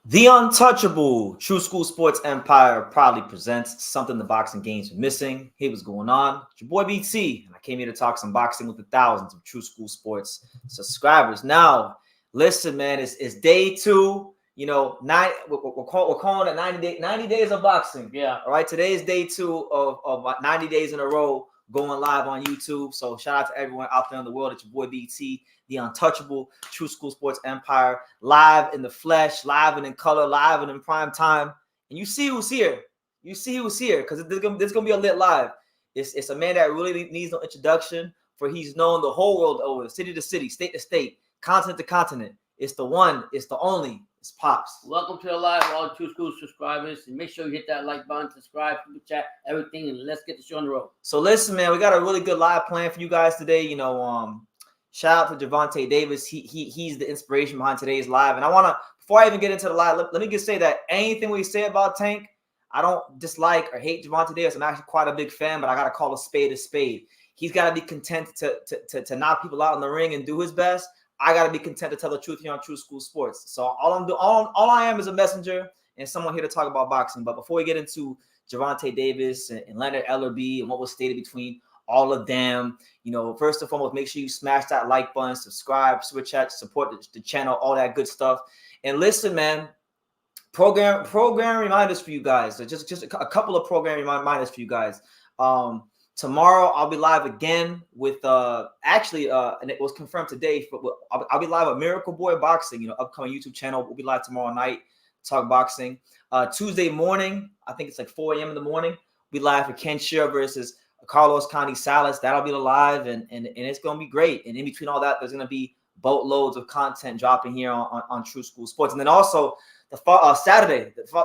The Untouchable True School Sports Empire proudly presents something the boxing games are missing. Hey, what's going on? It's your boy BT, and I came here to talk some boxing with the thousands of True School Sports subscribers. Now, listen, man, it's day two. You know, we're calling it 90 days of boxing. Yeah. All right, today is day two of 90 days in a row going live on YouTube. So shout out to everyone out there in the world. It's your boy BT, the Untouchable True School Sports Empire, live in the flesh, live and in color, live and in prime time. And you see who's here. You see who's here because there's gonna be a lit live. It's a man that really needs no introduction, for he's known the whole world over, city to city, state to state, continent to continent. It's the one, it's the only. It's Pops. Welcome to the live, all True School subscribers. And make sure you hit that like button, subscribe, chat, everything, and let's get the show on the road. So listen, man, we got a really good live plan for you guys today. You know, shout out to Gervonta Davis. He's the inspiration behind today's live. And I want to, before I even get into the live, let me just say that anything we say about Tank, I don't dislike or hate Gervonta Davis. I'm actually quite a big fan, but I got to call a spade a spade. He's got to be content to knock people out in the ring and do his best. I got to be content to tell the truth here on True School Sports. So all I am is a messenger and someone here to talk about boxing. But before we get into Gervonta Davis and Leonard Ellerby and what was stated between all of them, you know, first and foremost, make sure you smash that like button, subscribe, super chat, support the channel, all that good stuff. And listen, man, program reminders for you guys. So just a couple of program reminders for you guys. Tomorrow I'll be live again with and it was confirmed today. I'll be live with Miracle Boy Boxing, you know, upcoming YouTube channel. We'll be live tomorrow night, talk boxing. Tuesday morning, I think it's like 4 a.m. in the morning. We'll be live for Ken Shearer versus Carlos Conde Salas. That'll be live, and it's gonna be great. And in between all that, there's gonna be boatloads of content dropping here on True School Sports. And then also the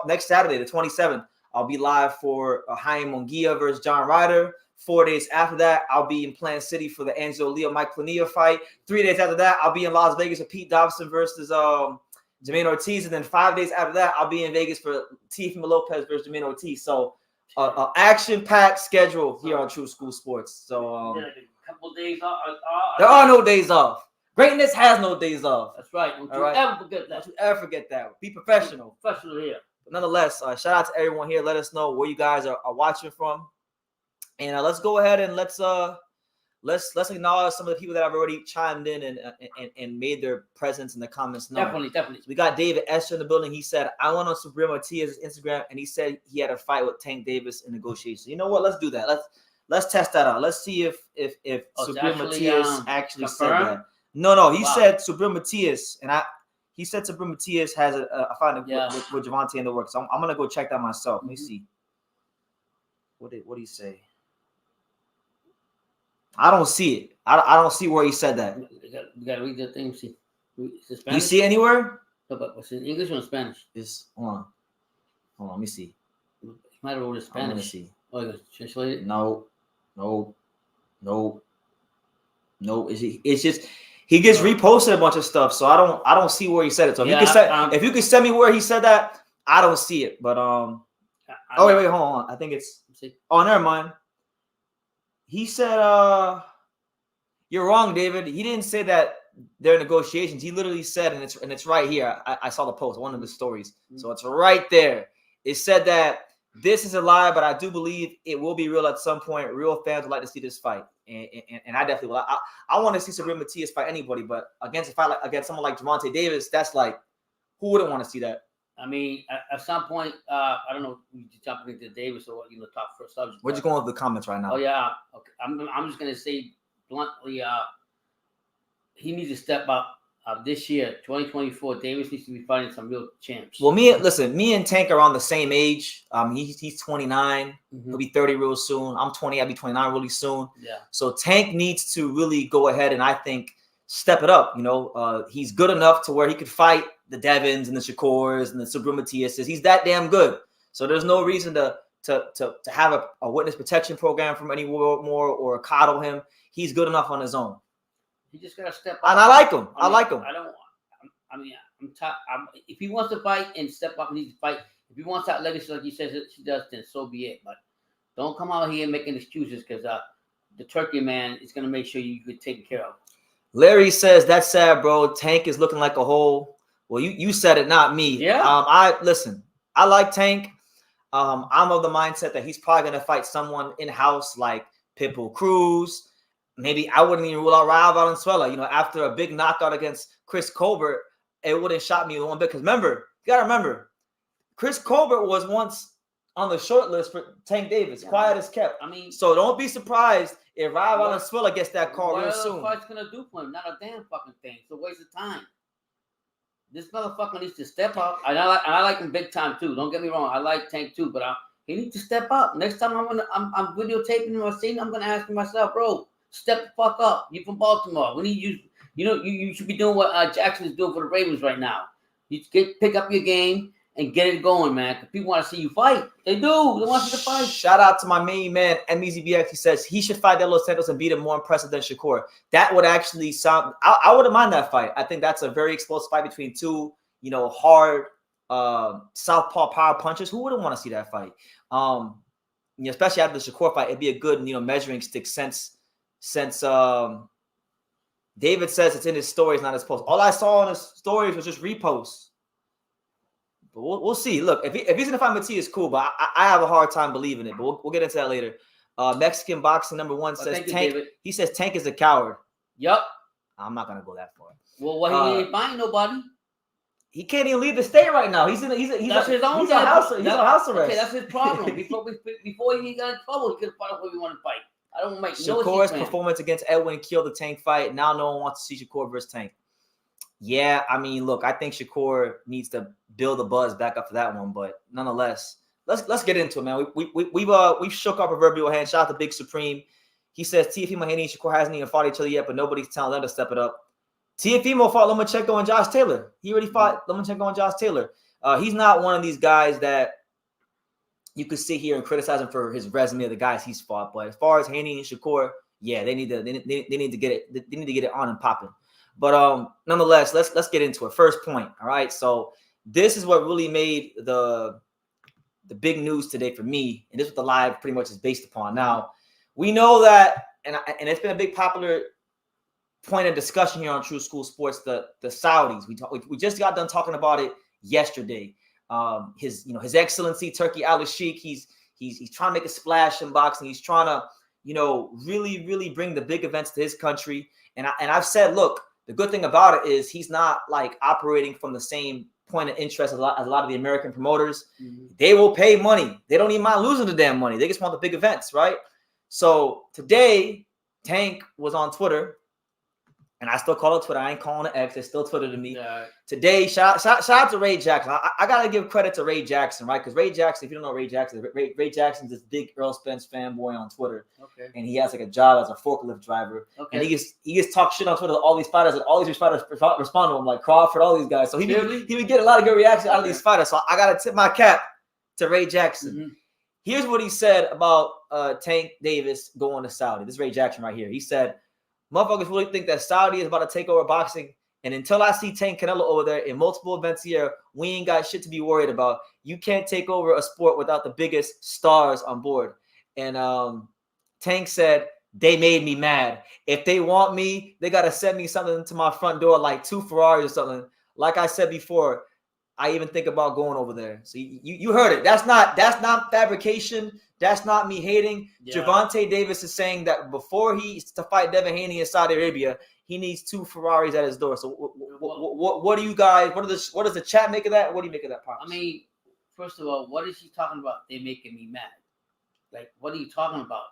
next Saturday, the 27th, I'll be live for Jaime Munguia versus John Ryder. 4 days after that, I'll be in Plant City for the Angelo Leo Mike Plania fight. 3 days after that, I'll be in Las Vegas with Pete Dobson versus Jermaine Ortiz. And then 5 days after that, I'll be in Vegas for Teofimo Lopez versus Jermaine Ortiz. So action-packed schedule here on True School Sports. So like a couple of days off. There are no days off. Greatness has no days off. That's right. Don't you ever forget that. Don't you ever forget that. Be professional. Professional here. But nonetheless, shout out to everyone here. Let us know where you guys are watching from. And let's go ahead and let's acknowledge some of the people that have already chimed in and made their presence in the comments known. Definitely. We got David Esther in the building. He said, I went on Subriel Matias' Instagram and he said he had a fight with Tank Davis in negotiations. You know what? Let's do that. Let's test that out. Let's see if Subriel Matias actually said that. No. He said Subriel Matias, and he said Subriel Matias has a fight with Gervonta in the works. So I'm gonna go check that myself. Let me see. What did he say? I don't see it. I don't see where he said that. You gotta read the thing. See, do you see it anywhere? No, but what's in English or in Spanish? Hold on. Let me see. It might have wrote in Spanish. Let me see. Oh, you translate it? No. It's just he gets reposted a bunch of stuff, so I don't see where he said it. So if you could send me where he said that, I don't see it. But wait, hold on. I think it's. Oh, never mind. He said, you're wrong, David. He didn't say that there are negotiations. He literally said, and it's right here. I saw the post, one of the stories. So it's right there. It said that this is a lie, but I do believe it will be real at some point. Real fans would like to see this fight. And I definitely will. I want to see Subriel Matias fight anybody, but against someone like Gervonta Davis, that's like, who wouldn't want to see that? I mean, at some point, I don't know, you jumping into Davis or what, top first subject. Where'd you go with the comments right now? Oh yeah, okay. I'm just gonna say bluntly, he needs to step up. This year, 2024, Davis needs to be fighting some real champs. Well, me and Tank are on the same age. He's 29. Mm-hmm. He'll be 30 real soon. I'm 20. I'll be 29 really soon. Yeah. So Tank needs to really go ahead and I think step it up. You know, he's good enough to where he could fight the Devins and the Shakurs and the Subriel Matias. He's that damn good. So there's no reason to have a witness protection program from any more or coddle him. He's good enough on his own. He just gotta step up. And I like him. I like him. If he wants to fight and step up, he needs to fight. If he wants that legacy like he says she does, then so be it. But don't come out here making excuses because the turkey man is gonna make sure you get taken care of. Larry says, that's sad, bro. Tank is looking like a hole. Well, you said it, not me. Yeah. Listen. I like Tank. I'm of the mindset that he's probably gonna fight someone in house like Pitbull Cruz. Maybe I wouldn't even rule out Raul Valenzuela. After a big knockout against Chris Colbert, it wouldn't shock me one bit. Because you gotta remember, Chris Colbert was once on the short list for Tank Davis. Yeah, quiet as kept. So don't be surprised if Raul Valenzuela gets that call real soon. What are those fights gonna do for him? Not a damn fucking thing. It's a waste of time. This motherfucker needs to step up. And I like him big time too. Don't get me wrong. I like Tank too, but he needs to step up. Next time I'm videotaping him or seeing him, I'm gonna ask myself, bro, step the fuck up. You from Baltimore. We need you. You should be doing what Jackson is doing for the Ravens right now. You pick up your game and get it going, man. Because people want to see you fight. They do. They want you to fight. Shout out to my main man, MEZBX. He says he should fight De Los Santos and beat him more impressive than Shakur. That would actually sound. I wouldn't mind that fight. I think that's a very explosive fight between two, hard southpaw power punchers. Who wouldn't want to see that fight? Especially after the Shakur fight, it'd be a good, measuring stick since David says it's in his stories, not his posts. All I saw in his stories was just reposts. But we'll see. Look, if he's gonna fight Matias, cool. But I have a hard time believing it. But we'll get into that later. Mexican boxing #1 says Tank. He says Tank is a coward. Yup. I'm not gonna go that far. Well, he ain't fighting nobody. He can't even leave the state right now. He's his own. He's on house arrest. Okay, that's his problem. Before he got in trouble, he could fight whoever he wanted to fight. I don't make Shakur's performance against Edwin killed the Tank fight. Now no one wants to see Shakur versus Tank. Yeah, look, I think Shakur needs to build the buzz back up for that one, but nonetheless, let's get into it, man. We've shook our proverbial hand. Shout out to Big Supreme. He says Teofimo Haney and Shakur hasn't even fought each other yet, but nobody's telling them to step it up. Teofimo fought Lomachenko and Josh Taylor. He already fought Lomachenko and Josh Taylor. He's not one of these guys that you could sit here and criticize him for his resume of the guys he's fought. But as far as Haney and Shakur, yeah, they need to get it. They need to get it on and popping. But nonetheless, let's get into it. First point. All right. So this is what really made the big news today for me, and this is what the live pretty much is based upon. Now, we know that, and it's been a big popular point of discussion here on True School Sports. The Saudis. We just got done talking about it yesterday. His Excellency Turki Al-Sheikh. He's trying to make a splash in boxing. He's trying to really, really bring the big events to his country. And I've said, look, the good thing about it is he's not like operating from the same point of interest as a lot of the American promoters. Mm-hmm. They will pay money. They don't even mind losing the damn money. They just want the big events, right? So today, Tank was on Twitter. And I still call it Twitter. I ain't calling it X. It's still Twitter to me. Yeah. Today, shout out to Ray Jackson. I got to give credit to Ray Jackson, right? Because Ray Jackson, if you don't know Ray Jackson's this big Earl Spence fanboy on Twitter. Okay. And he has like a job as a forklift driver. Okay. And he gets talk shit on Twitter to all these fighters, and all these fighters respond to him, like Crawford, all these guys. So he would get a lot of good reaction out of these fighters. So I got to tip my cap to Ray Jackson. Mm-hmm. Here's what he said about Tank Davis going to Saudi. This is Ray Jackson right here. He said, motherfuckers really think that Saudi is about to take over boxing. And until I see Tank Canelo over there in multiple events here, we ain't got shit to be worried about. You can't take over a sport without the biggest stars on board. And Tank said, they made me mad. If they want me, they got to send me something to my front door, like 2 Ferraris or something. Like I said before, I even think about going over there. So you heard it. That's not fabrication. That's not me hating. Yeah. Gervonta Davis is saying that before he's to fight Devin Haney in Saudi Arabia, he needs 2 Ferraris at his door. So what do you guys? What does the chat make of that? What do you make of that, Pops? First of all, what is he talking about? They making me mad. Like, what are you talking about,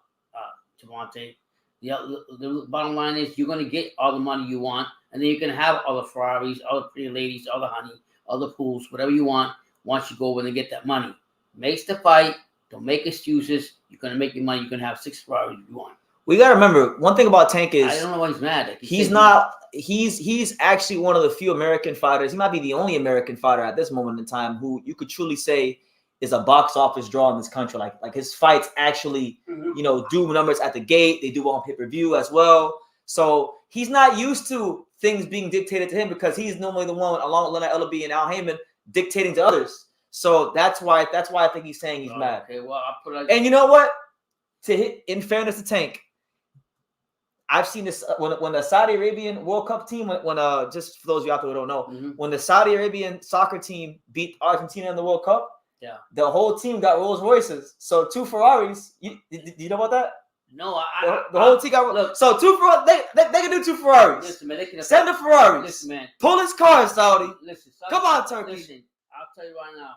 Gervonta? The bottom line is you're gonna get all the money you want, and then you can have all the Ferraris, all the pretty ladies, all the honey, all the pools, whatever you want. Once you go over and get that money, makes the fight. Don't make excuses. You're going to make your money. You can have 6 Ferraris if you want. We got to remember, one thing about Tank is I don't know why he's mad. He's actually one of the few American fighters. He might be the only American fighter at this moment in time who you could truly say is a box office draw in this country. Like his fights actually, do numbers at the gate. They do on pay-per-view as well. So he's not used to things being dictated to him because he's normally the one, along with Leonard Ellaby and Al Heyman, dictating to others. So that's why I think he's saying he's mad. Okay, well, I'll put it like and you know what? In fairness to Tank, I've seen this when the Saudi Arabian World Cup team, when just for those of you out there who don't know, Mm-hmm. when the Saudi Arabian soccer team beat Argentina in the World Cup, yeah, the whole team got Rolls Royces. So 2 Ferraris. You know about that? No, The whole team got look. So 2 Ferraris. They can do 2 Ferraris. Listen, man, they can send the Ferraris. Listen, man. Pull his car, Saudi. Listen, come on, Turkey. Listen, I'll tell you right now,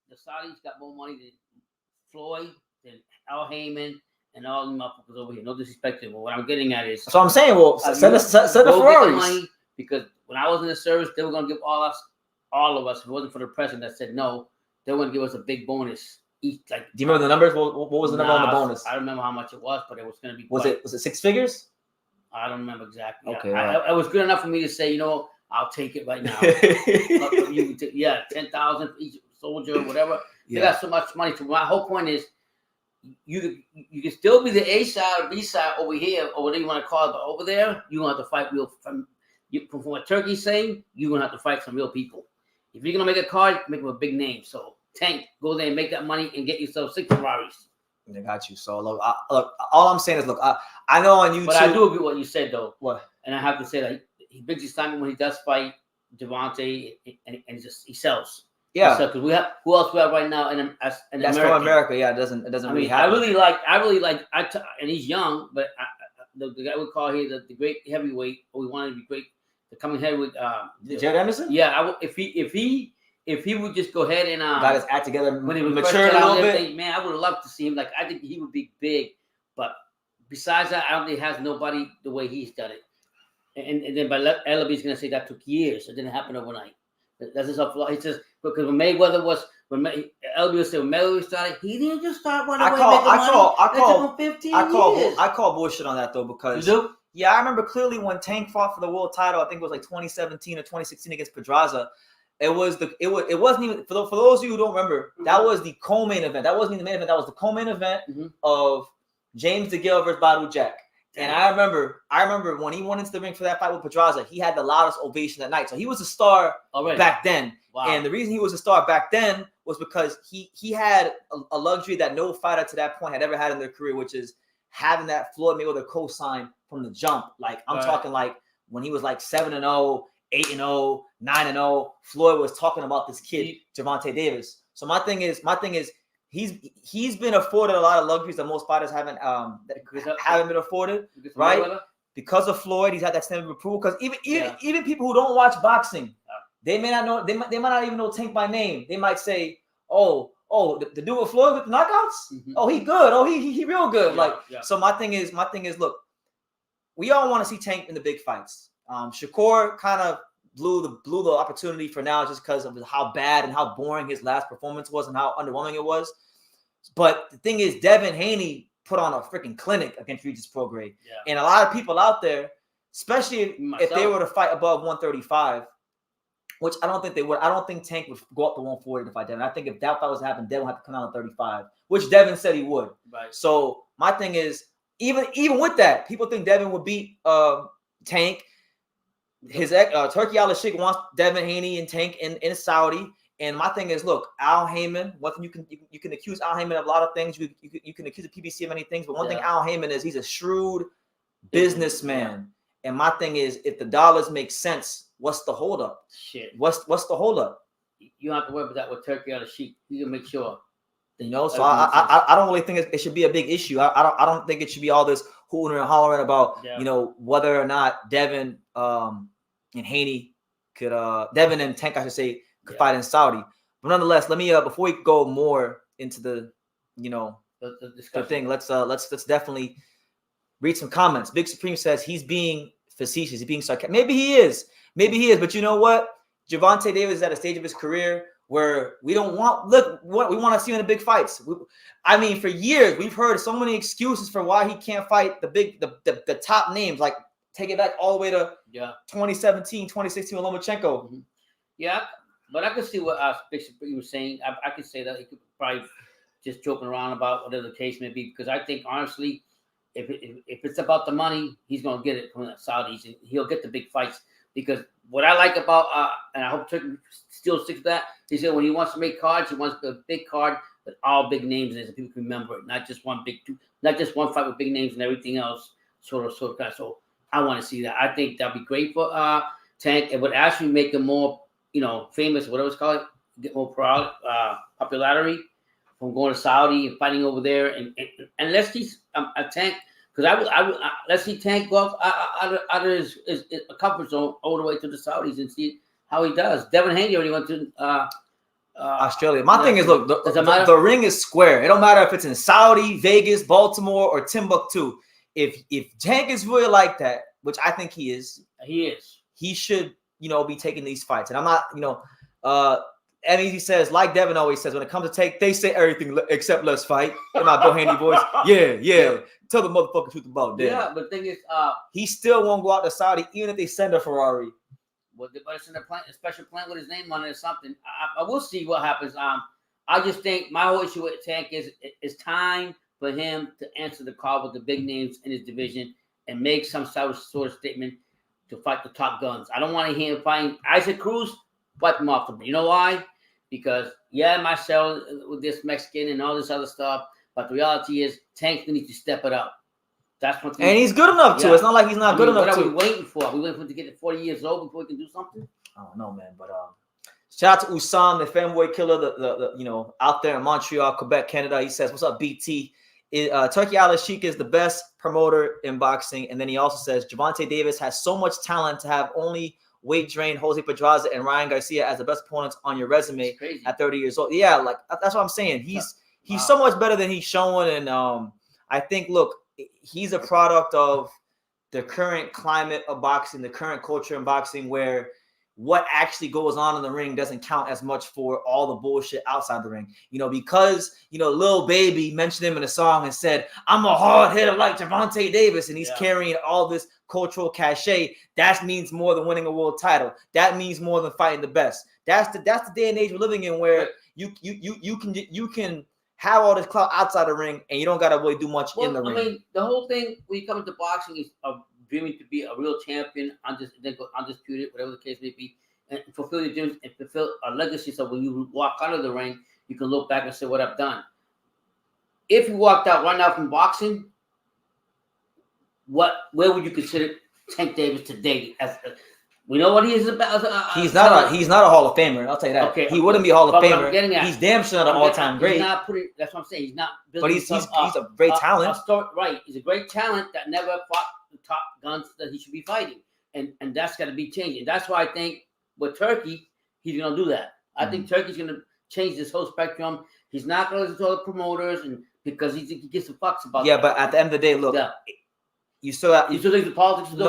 the Saudis got more money than Floyd, than Al Heyman, and all them motherfuckers over here. No disrespect to them, but what I'm getting at is. So I'm saying, well, send the Ferraris. Money, because when I was in the service, they were gonna give all of us. If it wasn't for the president that said no, they were gonna give us a big bonus. Each, like, do you remember the numbers? What was the number on the bonus? I don't remember how much it was, but it was gonna be. Was it 6 figures? I don't remember exactly. Okay, it was good enough for me to say, I'll take it right now. 10,000 for each soldier, whatever. They got so much money. So my whole point is, you can still be the A side or B side over here, or whatever you want to call it, but over there, you're gonna have to fight from what Turkey's saying, you're gonna have to fight some real people. If you're gonna make a card, make them a big name. So Tank, go there and make that money and get yourself 6 Ferraris. They got you. So look, all I'm saying is, look, I know on YouTube, but I do agree with what you said though. What? And I have to say that he brings his time when he does fight Gervonta, and he sells. Yeah. Because we have who else we have right now in that's America. from America. Yeah, it doesn't really happen. I really like, and he's young, but the guy we call here the great heavyweight. We wanted to be great. The coming heavyweight. Jared Anderson. Yeah, if he would just go ahead and got his act together, when he was matured a little bit. Man, I would love to see him. Like, I think he would be big, but besides that, I don't think he has nobody the way he's done it. And then by Ellaby's gonna say that took years. It didn't happen overnight. That's just a flaw. He says because when Mayweather was Ellaby said when Mayweather started, he didn't just start running away. I call bullshit on that though, because you do? Yeah, I remember clearly when Tank fought for the world title. I think it was like 2017 or 2016 against Pedraza. It wasn't even for those of you who don't remember. That was the co-main event. That wasn't even the main event. That was the co-main event of James DeGale versus Badou Jack. And I remember when he went into the ring for that fight with Pedraza, he had the loudest ovation that night. So he was a star back then. Wow. And the reason he was a star back then was because he had a luxury that no fighter to that point had ever had in their career, which is having that Floyd Mayweather co-sign from the jump. Like I'm talking like when he was like 7-0, 8-0, 9-0, Floyd was talking about this kid, Gervonta Davis. So my thing is he's been afforded a lot of luxuries that most fighters haven't been afforded, right? Because of Floyd, he's had that stamp of approval. Because even people who don't watch boxing, they may not know. They might not even know Tank by name. They might say, "Oh, the dude with Floyd with the knockouts. Oh, he good. Oh, he real good." So my thing is, look, we all want to see Tank in the big fights. Shakur kind of blew the opportunity for now just because of how bad and how boring his last performance was and how underwhelming it was. But the thing is, Devin Haney put on a freaking clinic against Regis Prograis. Yeah. And a lot of people out there, especially if they were to fight above 135, which I don't think they would. I don't think Tank would go up to 140 to fight Devin. I think if that fight was to happen, Devin would have to come out at 35, which Devin said he would. Right. So my thing is, even with that, people think Devin would beat Tank. His Turkey Al-Sheikh wants Devin Haney and Tank in Saudi. And my thing is, look, Al Heyman. One thing you can accuse Al Heyman of a lot of things. You can accuse the PBC of many things. But one thing Al Heyman is, he's a shrewd businessman. And my thing is, if the dollars make sense, what's the holdup? Shit. What's the holdup? You don't have to worry about that with Turkey Al-Sheikh. You can make sure. So I don't really think it should be a big issue. I don't think it should be all this hooting and hollering about whether or not Devin and Haney could Devin and Tank, I should say, could fight in Saudi. But nonetheless, let me before we go more into the thing, let's definitely read some comments. Big Supreme says he's being facetious, he's being sarcastic. Maybe he is, but you know what? Gervonta Davis is at a stage of his career where we want to see him in the big fights. For years we've heard so many excuses for why he can't fight the top names. Like take it back all the way to 2017, 2016 with Lomachenko. Yeah, but I could see what Big Supreme was saying. I could say that he could probably just joking around about whatever the case may be, because I think honestly, if it's about the money, he's gonna get it from the Saudis and he'll get the big fights. Because what I like about and I hope Turkey still sticks to that, he said when he wants to make cards, he wants a big card with all big names in it so people can remember it, not just one fight with big names and everything else. sort of guy. So I want to see that. I think that'd be great for Tank. It would actually make him more, famous, whatever it's called, get more popularity from going to Saudi and fighting over there. And let's see a Tank, because I would let's see Tank go out of his comfort zone all the way to the Saudis and see how he does. Devin Haney already went to Australia. My thing is, look, the ring is square. It don't matter if it's in Saudi, Vegas, Baltimore, or Timbuktu. If Tank is really like that, which I think he is, he should, be taking these fights. And I'm not, and he says, like Devin always says, when it comes to Tank, they say everything except let's fight. In my Bill Haney voice, yeah. Tell the motherfucker truth about that. Yeah, but the thing is, he still won't go out to Saudi, even if they send a Ferrari. Well, they better send a special plan with his name on it or something. I will see what happens. I just think my whole issue with Tank is it's time for him to answer the call with the big names in his division and make some sort of statement to fight the top guns. I don't want to hear him fighting Isaac Cruz. Wipe him off the board. You know why? Because Marcel with this Mexican and all this other stuff, but the reality is Tank needs to step it up. That's what. And he's good enough to. It's not like he's not good enough to. What are we waiting for? Are we waiting for him to get to 40 years old before we can do something? I don't know, man. But shout out to Usam, the fanboy killer, the out there in Montreal, Quebec, Canada. He says, "What's up, BT? Turkey Al-Sheikh is the best promoter in boxing." And then he also says, Gervonta Davis has so much talent to have only weight drained Jose Pedraza and Ryan Garcia as the best opponents on your resume at 30 years old. Yeah, like that's what I'm saying. He's so much better than he's showing. And I think, look, he's a product of the current climate of boxing, the current culture in boxing, where what actually goes on in the ring doesn't count as much for all the bullshit outside the ring. Because Lil Baby mentioned him in a song and said, "I'm a hard hitter like Gervonta Davis," and he's carrying all this cultural cachet. That means more than winning a world title. That means more than fighting the best. That's the day and age we're living in, where you can have all this clout outside the ring and you don't gotta really do much in the ring. I mean, the whole thing when you come into boxing is dreaming to be a real champion, undisputed, whatever the case may be, and fulfill your dreams and fulfill a legacy. So when you walk out of the ring, you can look back and say, "What I've done." If you walked out right now from boxing, where would you consider Tank Davis today? We know what he is about. He's not a Hall of Famer. I'll tell you that. Okay, he wouldn't be a Hall of Famer. He's damn sure not an all-time great. That's what I'm saying. He's not. But he's a great talent. Right. He's a great talent that never fought the top guns that he should be fighting, and that's got to be changing. That's why I think with Turkey, he's going to do that. I think Turkey's going to change this whole spectrum. He's not going to listen to all the promoters, and because he gives a fucks about. Yeah, but at the end of the day, look, you still think the politics is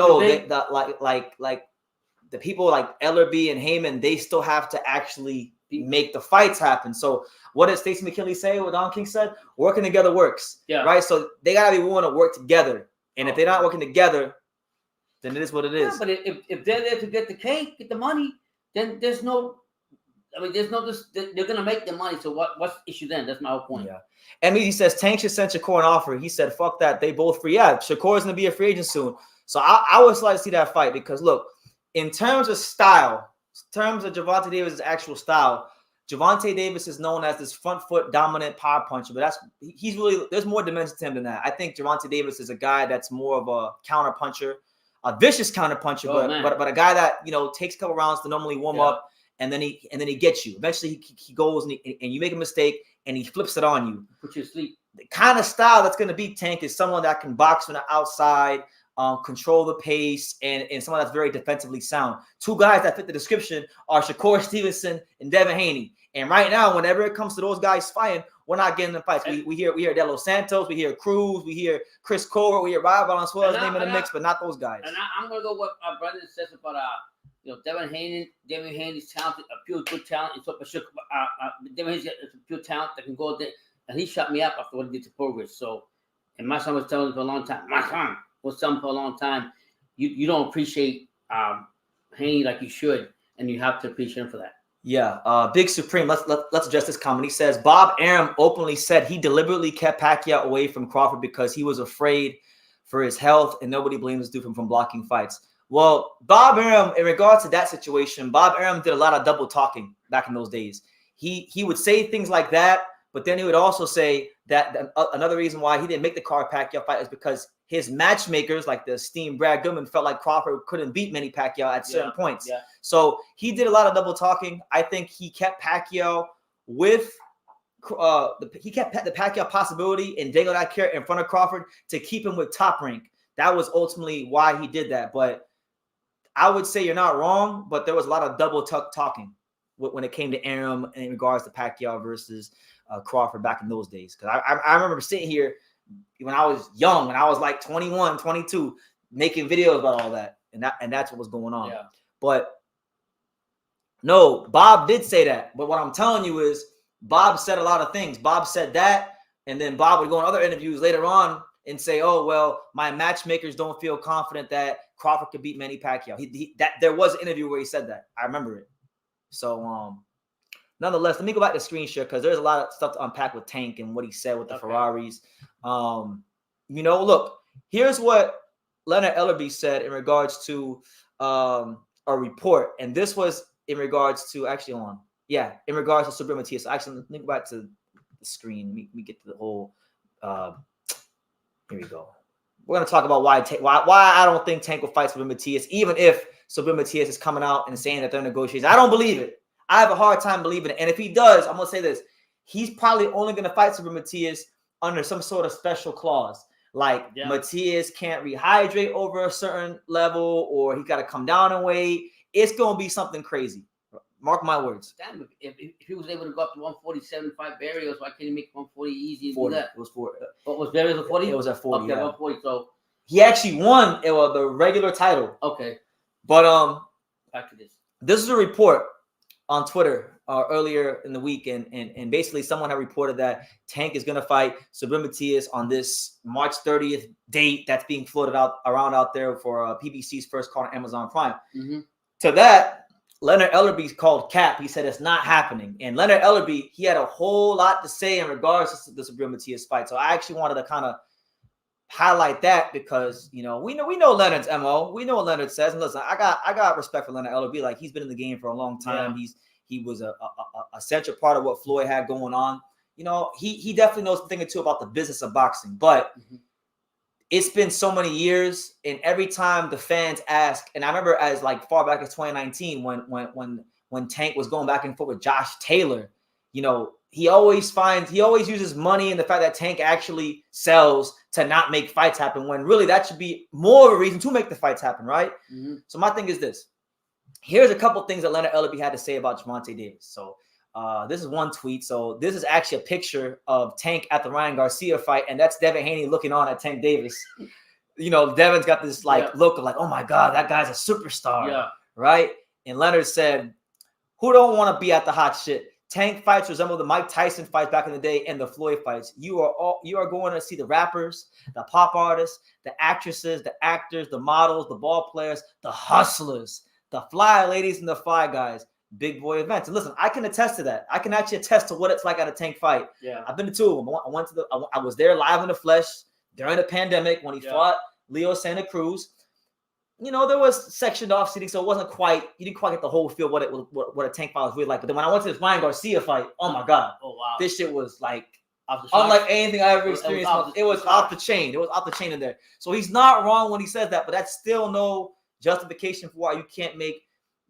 like the people like Ellerby and Heyman, they still have to actually make the fights happen. So what did Stacey McKinley say? What Don King said? Working together works. Yeah. Right. So they gotta be willing to work together. And if they're not working together, then it is what it is. Yeah, but if they're there to get the cake, get the money, then they're gonna make the money. So what's the issue then? That's my whole point. Yeah. And he says Tank should send Shakur an offer. He said, "Fuck that. They both free." Yeah, Shakur's gonna be a free agent soon. So I would like to see that fight because look, in terms of style, in terms of Gervonta Davis' actual style, Gervonta Davis is known as this front foot dominant power puncher, but he's really, there's more dimension to him than that. I think Gervonta Davis is a guy that's more of a counter puncher, a vicious counter puncher, but a guy that takes a couple rounds to normally warm up, and then he gets you. Eventually he goes and you make a mistake and he flips it on you. Put you to sleep. The kind of style that's going to beat Tank is someone that can box from the outside, control the pace, and someone that's very defensively sound. Two guys that fit the description are Shakur Stevenson and Devin Haney. And right now, whenever it comes to those guys fighting, we're not getting the fights. We hear De Los Santos, we hear Cruz, we hear Chris Cole, we hear Rob Valenzuela's name in the mix, but not those guys. And I'm gonna go what Brendan says about Devin Haney. Devin Haney's talented, a pure good talent. And so Devin Haney's a pure talent that can go there. And he shut me up after what he did to Progress. So, and my son was telling me for a long time. My son was telling me for a long time. You don't appreciate Haney like you should, and you have to appreciate him for that. Yeah, Big Supreme. Let's address this comment. He says Bob Arum openly said he deliberately kept Pacquiao away from Crawford because he was afraid for his health, and nobody blames this dude from blocking fights. Well, Bob Arum, in regards to that situation, Bob Arum did a lot of double talking back in those days. He would say things like that, but then he would also say that another reason why he didn't make the Pacquiao fight is because his matchmakers, like the esteemed Brad Goodman, felt like Crawford couldn't beat Manny Pacquiao at certain points. Yeah. So he did a lot of double talking. I think he kept Pacquiao with he kept the Pacquiao possibility and dangled that carrot in front of Crawford to keep him with Top Rank. That was ultimately why he did that. But I would say you're not wrong, but there was a lot of double talking when it came to Arum in regards to Pacquiao versus Crawford back in those days. Because I remember sitting here when I was young, when I was like 21, 22, making videos about all that. And that's what was going on. Yeah. But no, Bob did say that. But what I'm telling you is Bob said a lot of things. Bob said that, and then Bob would go in other interviews later on and say, "Oh, well, my matchmakers don't feel confident that Crawford could beat Manny Pacquiao." There was an interview where he said that. I remember it. So, nonetheless, let me go back to the screen share because there's a lot of stuff to unpack with Tank and what he said with the Ferraris. Look, here's what Leonard Ellerbe said in regards to a report, and this was in regards to in regards to Subriel Matias. So actually, let me go back to the screen. Let me get to the whole. Here we go. We're gonna talk about why I don't think Tank will fight Subriel Matias, even if Subriel Matias is coming out and saying that they're negotiating. I don't believe it. I have a hard time believing it. And if he does, I'm gonna say this: he's probably only gonna fight Subriel Matias under some sort of special clause, like Matias can't rehydrate over a certain level, or he got to come down in weight. It's gonna be something crazy. Mark my words. Damn, if he was able to go up to 147 fight Barrios, why can't he make 140 easy and 40. do that? It was 40. What was Barrios at 40? It was at 40. Okay, Yeah. 140. So he actually won the regular title. Okay. But back to this. This is a report on Twitter earlier in the week, and basically someone had reported that Tank is gonna fight Subriel Matias on this March 30th date that's being floated around out there for PBC's first call on Amazon Prime. Mm-hmm. To that, Leonard Ellerbe called cap. He said it's not happening. And Leonard Ellerbe, he had a whole lot to say in regards to the Subriel Matias fight. So I actually wanted to kind of highlight that because, we know Leonard's MO. We know what Leonard says. And listen, I got respect for Leonard Ellerbe. Like, he's been in the game for a long time. Yeah. He was a central part of what Floyd had going on. He definitely knows a thing or two about the business of boxing. But it's been so many years, and every time the fans ask, and I remember as like far back as 2019 when Tank was going back and forth with Josh Taylor, he always uses money and the fact that Tank actually sells to not make fights happen, when really that should be more of a reason to make the fights happen, right? Mm-hmm. So my thing is this. Here's a couple things that Leonard Ellerbe had to say about Gervonta Davis. So this is one tweet. So this is actually a picture of Tank at the Ryan Garcia fight, and that's Devin Haney looking on at Tank Davis. Devin's got this look of like, oh my God, that guy's a superstar, right? And Leonard said, "Who don't want to be at the hot shit? Tank fights resemble the Mike Tyson fights back in the day and the Floyd fights. You are going to see the rappers, the pop artists, the actresses, the actors, the models, the ball players, the hustlers, the fly ladies, and the fly guys. Big boy events." And listen, I can attest to that. I can actually attest to what it's like at a Tank fight. Yeah, I've been to two of them. I was there live in the flesh during the pandemic when he fought Leo Santa Cruz. There was sectioned off seating, so you didn't quite get the whole feel what a Tank fight was really like. But then when I went to this Ryan Garcia fight, oh my God, this shit was like unlike anything I ever experienced. It was off the chain. It was off the chain in there. So he's not wrong when he says that, but that's still no justification for why you can't make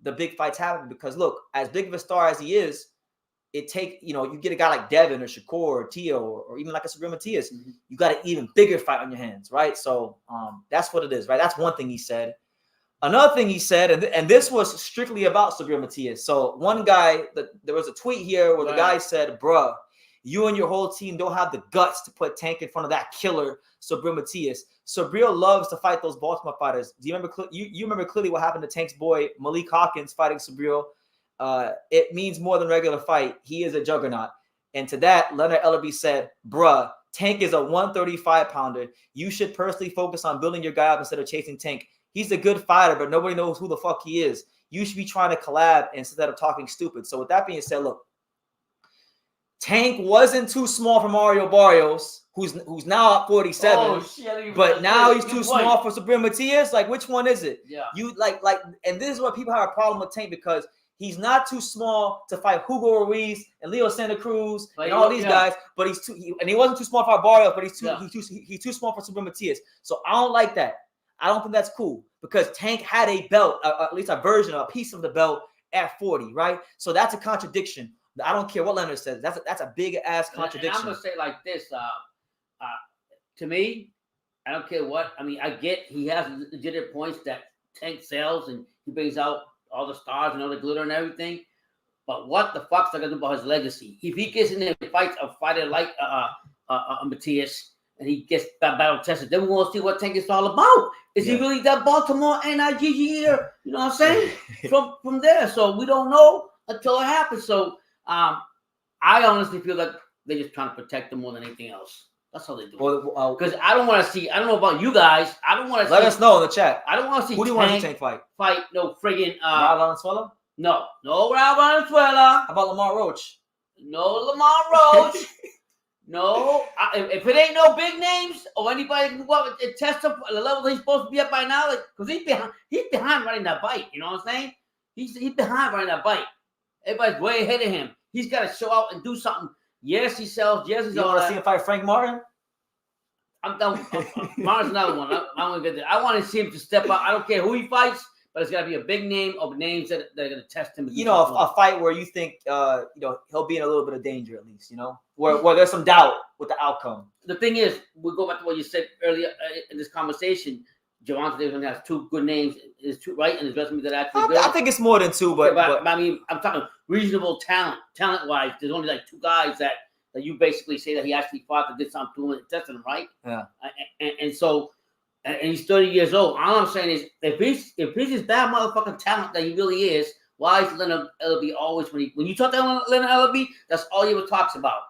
the big fights happen. Because look, as big of a star as he is, you get a guy like Devin or Shakur or Tio or even like a Subriel Matias, you got an even bigger fight on your hands, right? So that's what it is, right? That's one thing he said. Another thing he said, and this was strictly about Subriel Matias. So one guy, there was a tweet here where the guy said, "Bruh, you and your whole team don't have the guts to put Tank in front of that killer, Subriel Matias. Subriel loves to fight those Baltimore fighters. Do you remember? You remember clearly what happened to Tank's boy Malik Hawkins fighting Subriel. It means more than regular fight. He is a juggernaut." And to that, Leonard Ellerbe said, "Bruh, Tank is a 135-pounder. You should personally focus on building your guy up instead of chasing Tank. He's a good fighter, but nobody knows who the fuck he is. You should be trying to collab instead of talking stupid." So with that being said, look, Tank wasn't too small for Mario Barrios, who's now at 47. Oh, shit, but now he's too small for Subriel Matias. Like, which one is it? Yeah. You like, and this is why people have a problem with Tank, because He's not too small to fight Hugo Ruiz and Leo Santa Cruz and all these guys, but and he wasn't too small for Barrios, but he's too small for Subriel Matias. So I don't like that. I don't think that's cool because Tank had a belt, at least a version, a piece of the belt at 40, right? So that's a contradiction. I don't care what Leonard says. That's a big ass contradiction. And I'm gonna say it like this. To me, I don't care what. I mean, I get he has legitimate points that Tank sells and he brings out all the stars and all the glitter and everything. But what the fuck's that gonna do about his legacy? If he gets in there and fights a fighter like Matias and he gets that battle tested, then we want to see what Tank is all about. Is he really that Baltimore NIGGer? You know what I'm saying? from there. So we don't know until it happens. So I honestly feel like they're just trying to protect him more than anything else. That's how they do it. Because I don't want to see. I don't know about you guys. I don't want to. Let us know in the chat. I don't want to see. Who do you want to see Tank fight? Fight no friggin' Rob Valenzuela? No Rob Valenzuela. How about Lamar Roach? No Lamar Roach. No. If it ain't no big names or anybody can go up and test him at the level he's supposed to be at by now, because he's behind running that bike. You know what I'm saying? He's behind running that bike. Everybody's way ahead of him. He's got to show out and do something. Yes, he sells jerseys. You want to see him fight Frank Martin? I'm done. Martin's another one. I want to get there. I want to see him to step up. I don't care who he fights, but it's got to be a big name of names that are going to test him. You know, a fight where you think, he'll be in a little bit of danger at least. You know, where there's some doubt with the outcome. The thing is, we go back to what you said earlier in this conversation. Gervonta Davis has two good names. Is two right, and his resume that actually good. I think it's more than two, but I mean, I'm talking reasonable talent-wise. There's only like two guys that you basically say that he actually fought and did something to him and tested him, right? Yeah. And so he's 30 years old. All I'm saying is, if he's this bad motherfucking talent that he really is, why is Leonard Ellerbe always when you talk to Leonard Ellerbe, that's all he ever talks about?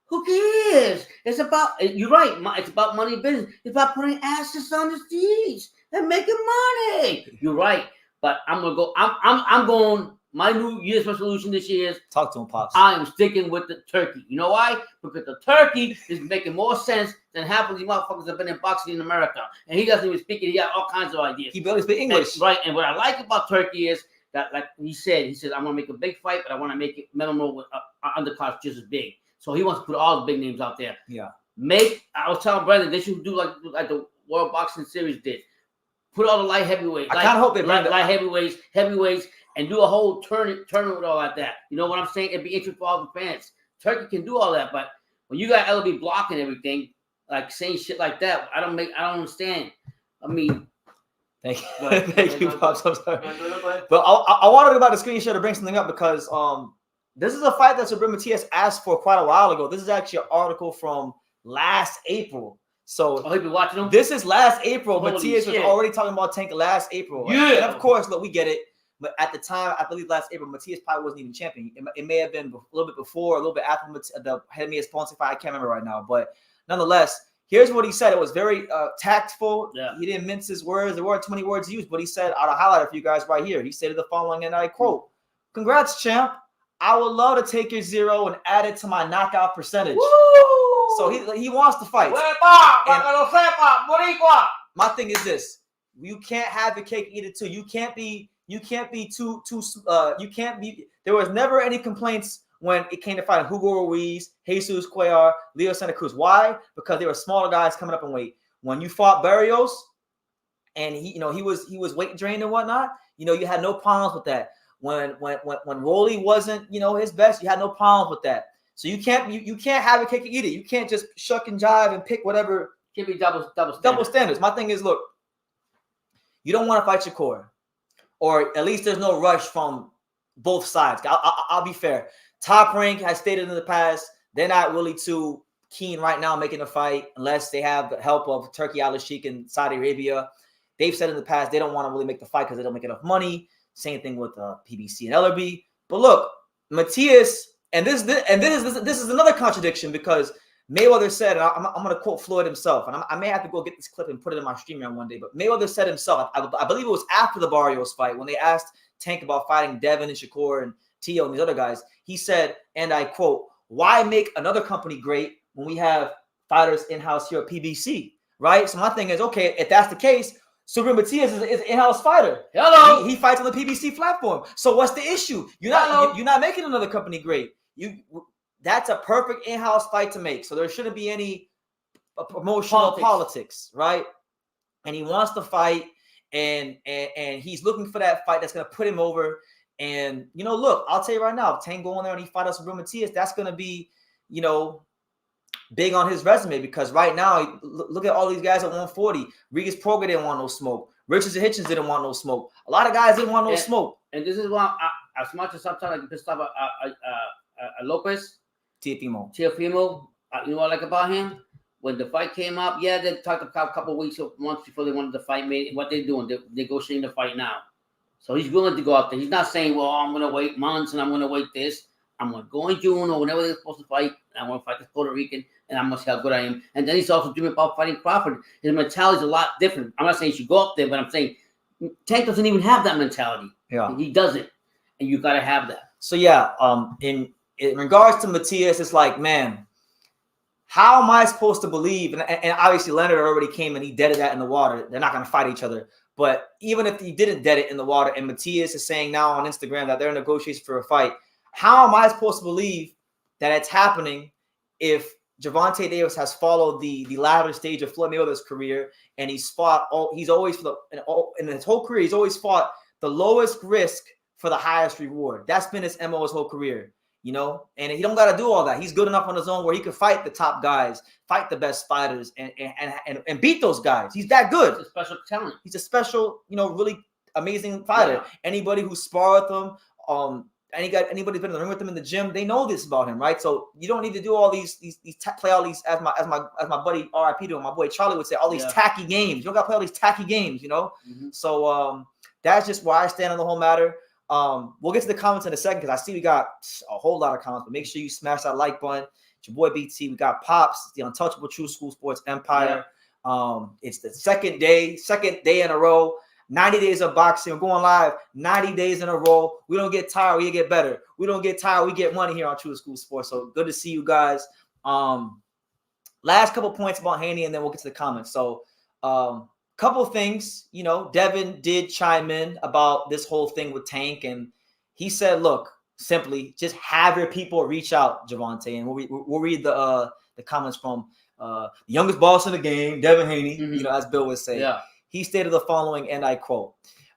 Who cares? It's about, you're right, it's about money business. It's about putting asses on the streets and making money. You're right. But I'm gonna go, I'm going, my New Year's resolution this year is talk to him, Pops. I am sticking with the turkey. You know why? Because the turkey is making more sense than half of these motherfuckers have been in boxing in America. And he doesn't even speak it. He got all kinds of ideas. He barely speaks English. Right. And what I like about turkey is that, like he said, I'm gonna make a big fight, but I want to make it minimal with undercards just as big. So he wants to put all the big names out there. Yeah. I was telling Brandon they should do like the World Boxing Series did. Put all the light heavyweights. I kind of hope they light heavyweights, and do a whole tournament with all that. You know what I'm saying? It'd be interesting for all the fans. Turkey can do all that, but when you got LB blocking everything, like saying shit like that, I don't understand. I mean, thank you, Pops. I'm sorry. But I wanted to go about the screen share to bring something up because this is a fight that Subriel Matias asked for quite a while ago. This is actually an article from last April. So he'll be watching them? This is last April. Holy Matias shit. was already talking about Tank last April. Yeah. And of course, look, we get it. But at the time, I believe last April, Matias probably wasn't even champion. It may have been a little bit before, a little bit after the Henry sponsor fight. I can't remember right now. But nonetheless, here's what he said. It was very tactful. Yeah. He didn't mince his words. There weren't 20 words used, but he said, I'll highlight it for you guys right here. He stated the following, and I quote, "Congrats, champ. I would love to take your 0 and add it to my knockout percentage." Woo! So he wants to fight. My thing is this: you can't have the cake eat it too. You can't be too. There was never any complaints when it came to fighting Hugo Ruiz, Jesus Cuellar, Leo Santa Cruz. Why? Because they were smaller guys coming up in weight. When you fought Barrios, and he was weight drained and whatnot, you had no problems with that. When Rolly wasn't, his best, you had no problems with that. So you can't have a cake and eat it. You can't just shuck and jive and pick whatever. Can't be double standards. My thing is, look, you don't want to fight your core, or at least there's no rush from both sides. I'll be fair. Top Rank has stated in the past they're not really too keen right now making a fight unless they have the help of Turkey, Al-Sheikh, and Saudi Arabia. They've said in the past they don't want to really make the fight because they don't make enough money. Same thing with PBC and Ellerbe. But look, Matias, and this is another contradiction because Mayweather said, and I'm going to quote Floyd himself, and I may have to go get this clip and put it in my stream one day, but Mayweather said himself, I believe it was after the Barrios fight, when they asked Tank about fighting Devin and Shakur and Tio and these other guys, he said, and I quote, "Why make another company great when we have fighters in-house here at PBC?" Right? So my thing is, okay, if that's the case, Subriel Matias is an in-house fighter. Hello. He fights on the PBC platform. So what's the issue? You're not making another company great. That's a perfect in-house fight to make. So there shouldn't be any promotional politics, right? And he wants to fight, and he's looking for that fight that's gonna put him over. And look, I'll tell you right now, if Tank go in there and he fights Subriel Matias, that's gonna be, big on his resume, because right now, look at all these guys at 140. Regis Prograis didn't want no smoke. Richardson Hitchens didn't want no smoke. A lot of guys didn't want no smoke. And this is why, as much as sometimes I get pissed off Lopez, Teofimo. You know what I like about him? When the fight came up, they talked a couple weeks or months before they wanted the fight made. What they're doing, they're negotiating the fight now. So he's willing to go out there. He's not saying, well, I'm going to wait months and I'm going to wait this. I'm going to go in June or whenever they're supposed to fight, and I'm going to fight this Puerto Rican, and I'm going to see how good I am. And then he's also dreaming about fighting Crawford. His mentality is a lot different. I'm not saying he should go up there, but I'm saying Tank doesn't even have that mentality. Yeah. He doesn't. And you got to have that. So, in regards to Matias, it's like, man, how am I supposed to believe? And obviously Leonard already came and he deaded that in the water. They're not going to fight each other. But even if he didn't dead it in the water, and Matias is saying now on Instagram that they're in negotiations for a fight, how am I supposed to believe that it's happening if Gervonta Davis has followed the latter stage of Floyd Mayweather's career, and he's always in his whole career, he's always fought the lowest risk for the highest reward. That's been his MO his whole career, and he don't got to do all that. He's good enough on his own where he can fight the top guys, fight the best fighters, and beat those guys. He's that good. He's a special talent. He's a special, really amazing fighter. Yeah. Anybody who sparred with him, anybody been in the ring with him in the gym, they know this about him, right? So you don't need to do all these play all these, as my buddy RIP to him, my boy Charlie would say, all these tacky games. You don't got to play all these tacky games, Mm-hmm. So that's just where I stand on the whole matter. We'll get to the comments in a second, because I see we got a whole lot of comments, but make sure you smash that like button. It's your boy BT. We got Pops, the untouchable True School Sports Empire. Yeah. It's the second day in a row. 90 days of boxing. We're going live 90 days in a row. We don't get tired. We get better. We don't get tired. We get money here on True School Sports. So good to see you guys. Last couple points about Haney, and then we'll get to the comments. So couple of things, Devin did chime in about this whole thing with Tank, and he said, look, simply just have your people reach out, Gervonta, and we'll read the comments from the youngest boss in the game, Devin Haney, mm-hmm. As Bill would say. Yeah. He stated the following, and I quote,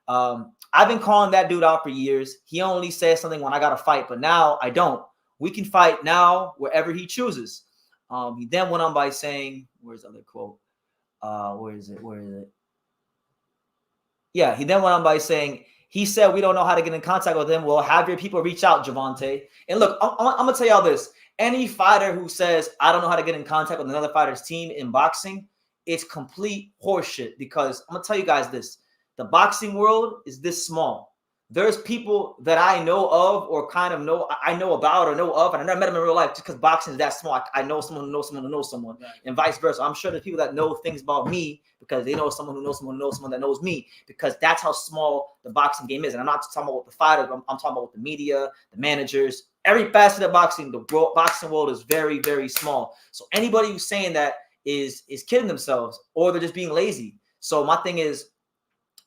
I've been calling that dude out for years. He only says something when I got to fight, but now I don't. We can fight now wherever he chooses. He then went on by saying, where's the other quote? Where is it? Yeah, he then went on by saying, he said, we don't know how to get in contact with him. Well, have your people reach out, Gervonta. And look, I'm going to tell y'all this. Any fighter who says, I don't know how to get in contact with another fighter's team in boxing, it's complete horseshit, because I'm going to tell you guys this. The boxing world is this small. There's people that I know of, or kind of know, I know about or know of, and I never met them in real life, just because boxing is that small. I know someone who knows someone who knows someone, right. And vice versa. I'm sure there's people that know things about me because they know someone who knows someone who knows someone that knows me, because that's how small the boxing game is. And I'm not talking about the fighters, I'm talking about the media, the managers, every facet of boxing. The boxing world is very, very small. So anybody who's saying that is kidding themselves, or they're just being lazy. So my thing is,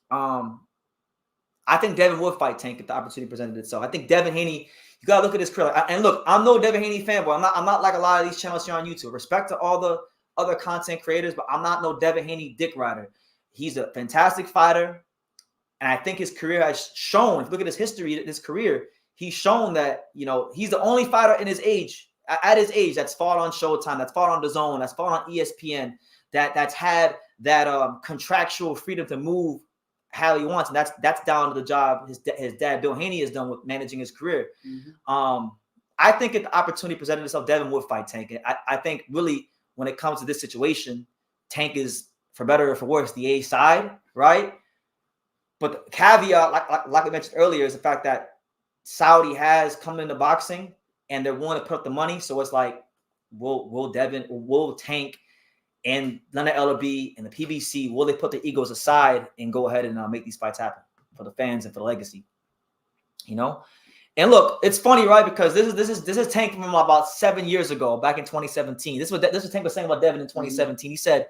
I think Devin would fight Tank if the opportunity presented itself. I think Devin Haney, you gotta look at his career. And look, I'm no Devin Haney fanboy. I'm not like a lot of these channels here on YouTube. Respect to all the other content creators, but I'm not no Devin Haney dick rider. He's a fantastic fighter, and I think his career has shown. If you look at his history, his career, he's shown that he's the only fighter in his age, at his age, that's fought on Showtime, that's fought on DAZN, that's fought on ESPN, that's had that contractual freedom to move how he wants, and that's down to the job his dad Bill Haney has done with managing his career. Mm-hmm. I think if the opportunity presented itself, Devin would fight Tank. I think really when it comes to this situation, Tank is, for better or for worse, the A side, right? But the caveat, like I mentioned earlier, is the fact that Saudi has come into boxing and they're willing to put up the money. So it's like, will Tank and Leonard LB and the PBC, will they put their egos aside and go ahead and make these fights happen for the fans and for the legacy? And look, it's funny, right? Because this is Tank from about 7 years ago, back in 2017. This is Tank was saying about Devin in 2017. He said,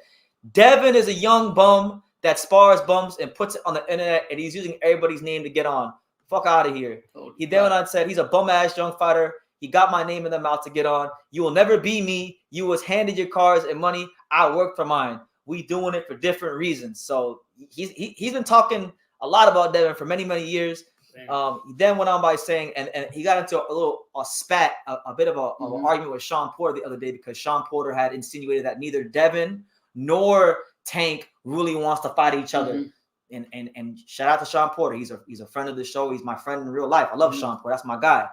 Devin is a young bum that spars bums and puts it on the internet, and he's using everybody's name to get on. Fuck out of here. He then went on and said he's a bum-ass young fighter. He got my name in the mouth to get on. You will never be me. You was handed your cars and money. I worked for mine. We doing it for different reasons. So he's been talking a lot about Devin for many, many years. He then went on by saying, and he got into a spat, a bit of an argument with Sean Porter the other day, because Sean Porter had insinuated that neither Devin nor Tank really wants to fight each other. And shout out to Sean Porter. He's a friend of the show. He's my friend in real life. I love Sean Porter. That's my guy.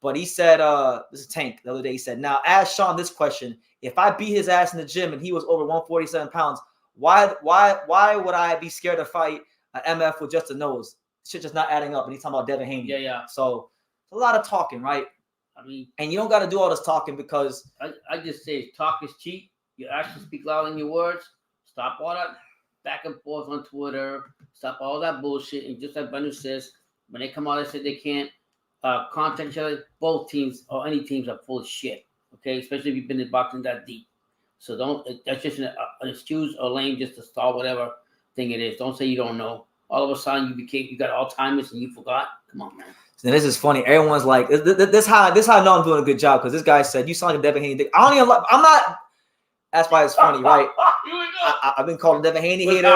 But he said, this is Tank the other day. He said, now ask Sean this question. If I beat his ass in the gym and he was over 147 pounds, why would I be scared to fight an MF with just a nose? Shit just not adding up. And he's talking about Devin Haney. Yeah. So it's a lot of talking, right? I mean, and you don't got to do all this talking, because I just say talk is cheap. Your actions speak louder than your words. Stop all that back and forth on Twitter. Stop all that bullshit. And just like Benu says, when they come out and say they can't contact each other, both teams or any teams are full of shit. Okay, especially if you've been in boxing that deep. So that's just an excuse or lame just to stall whatever thing it is. Don't say you don't know. All of a sudden you got Alzheimer's and you forgot. Come on, man. And this is funny. Everyone's like, this how I know I'm doing a good job, because this guy said you sound like a Devin Haney. I'm not. That's why it's funny, right? I've been called a Devin Haney hater,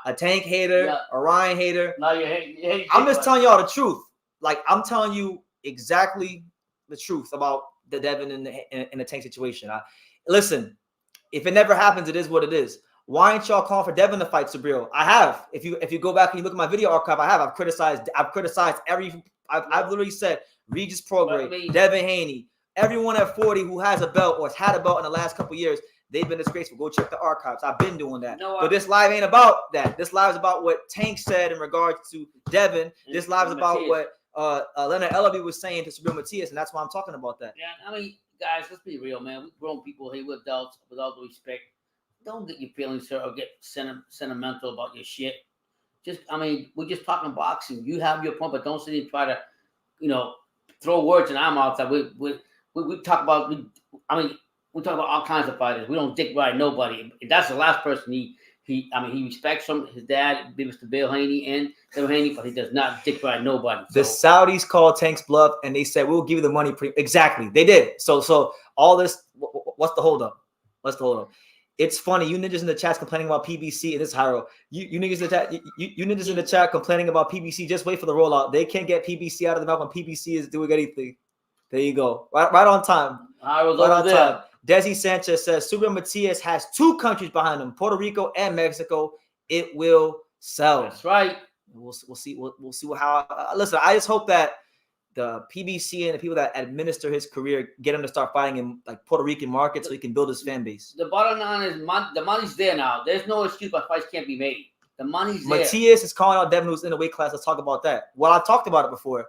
a Tank hater, a Ryan hater. No, you hate I'm just telling y'all the truth. Like, I'm telling you exactly the truth about the Devin and the Tank situation. Listen, if it never happens, it is what it is. Why ain't y'all calling for Devin to fight Subriel? I have. If you go back and you look at my video archive, I have. I've criticized every. I've literally said Regis Prograis, Devin Haney, everyone at 40 who has a belt or has had a belt in the last couple of years. They've been disgraceful. Go check the archives. I've been doing that. But this live ain't about that. This live is about what Tank said in regards to Devin. This live is about what Leonard Ellaby was saying to Subriel Matias, and that's why I'm talking about that. Yeah, I mean, guys, let's be real, man. We grown people here with adults, with all due respect. Don't get your feelings hurt or get sentimental about your shit. We're just talking boxing. You have your point, but don't sit and try to, throw words in our mouths that we talk about. We talk about all kinds of fighters. We don't dick ride nobody. That's the last person he respects his dad, Mr. Bill Haney and Devin Haney, but he does not dick ride nobody. The Saudis called Tank's bluff, and they said, we'll give you the money. Exactly. They did. So all this, what's the holdup? It's funny. You ninjas in the chat complaining about PBC, and this is Hyro. You niggas in the chat, you ninjas in the chat complaining about PBC. Just wait for the rollout. They can't get PBC out of the mouth when PBC is doing anything. There you go. Right on time. I was right on time. Desi Sanchez says Subriel Matias has 2 countries behind him, Puerto Rico and Mexico. It will sell. That's right. We'll see. We'll see how. Listen, I just hope that the PBC and the people that administer his career get him to start fighting in like Puerto Rican markets so he can build his fan base. The bottom line is the money's there now. There's no excuse why fights can't be made. The money's there. Matias is calling out Devin, who's in the weight class. Let's talk about that. Well, I talked about it before.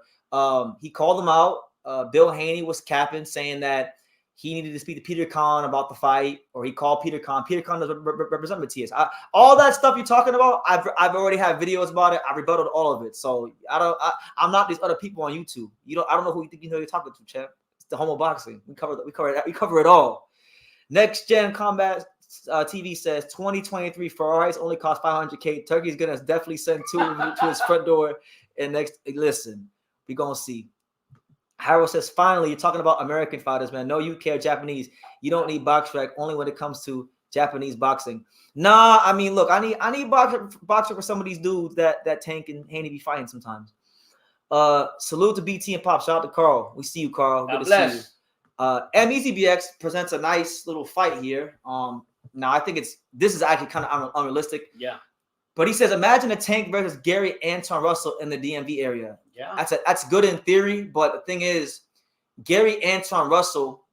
He called him out. Bill Haney was capping, saying that he needed to speak to Peter Khan about the fight, or he called Peter Khan. Peter Khan doesn't represent Matias. All that stuff you're talking about, I've already had videos about it. I rebutted all of it. So I'm not these other people on YouTube. I don't know who you think you're talking to, champ. It's the homo boxing. We cover it all. Next Gen Combat TV says 2023 Ferraris only cost $500K. Turkey's gonna definitely send 2 to his front door. And listen, we gonna see. Harold says, finally, you're talking about American fighters, man. No UK or Japanese. You don't need BoxRec only when it comes to Japanese boxing. Nah, I mean, look, I need boxer for some of these dudes that Tank and Haney be fighting sometimes. Salute to BT and Pop. Shout out to Carl. We see you, Carl. Good to see you. MEZBX presents a nice little fight here. Now I think this is actually kind of unrealistic. Yeah. But he says, imagine a Tank versus Gary Anton Russell in the DMV area. Yeah, that's good in theory, but the thing is, Gary Anton Russell,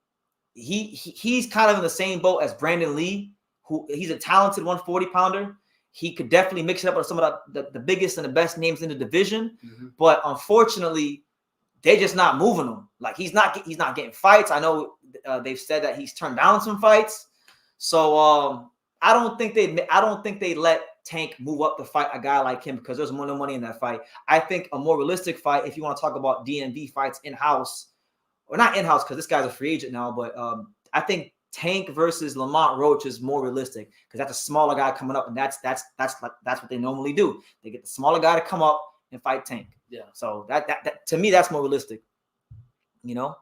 he's kind of in the same boat as Brandon Lee, who he's a talented 140-pounder. He could definitely mix it up with some of the biggest and the best names in the division, but unfortunately, they're just not moving him. Like he's not getting fights. I know they've said that he's turned down some fights, so I don't think they let Tank move up to fight a guy like him because there's more money in that fight. I think a more realistic fight, if you want to talk about DMV fights in-house, or not in-house because this guy's a free agent now, but I think Tank versus Lamont Roach is more realistic because that's a smaller guy coming up, and that's what they normally do. They get the smaller guy to come up and fight Tank. Yeah. So that to me, that's more realistic. You know.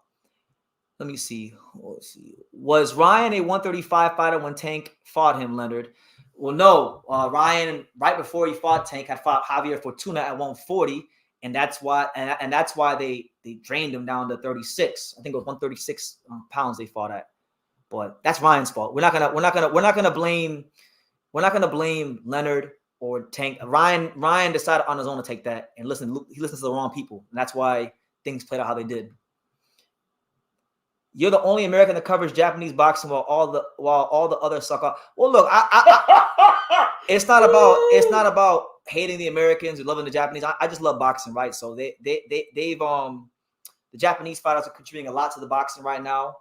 Let me see. Let's see. Was Ryan a 135 fighter when Tank fought him, Leonard? Well, no. Ryan, right before he fought Tank, had fought Javier Fortuna at 140, and that's why they drained him down to 36. I think it was 136 pounds they fought at. But that's Ryan's fault. We're not gonna blame Leonard or Tank. Ryan decided on his own to take that, and he listens to the wrong people, and that's why things played out how they did. You're the only American that covers Japanese boxing while all the others suck off. Well, look, it's not about hating the Americans or loving the Japanese. I just love boxing, right? So they've the Japanese fighters are contributing a lot to the boxing right now.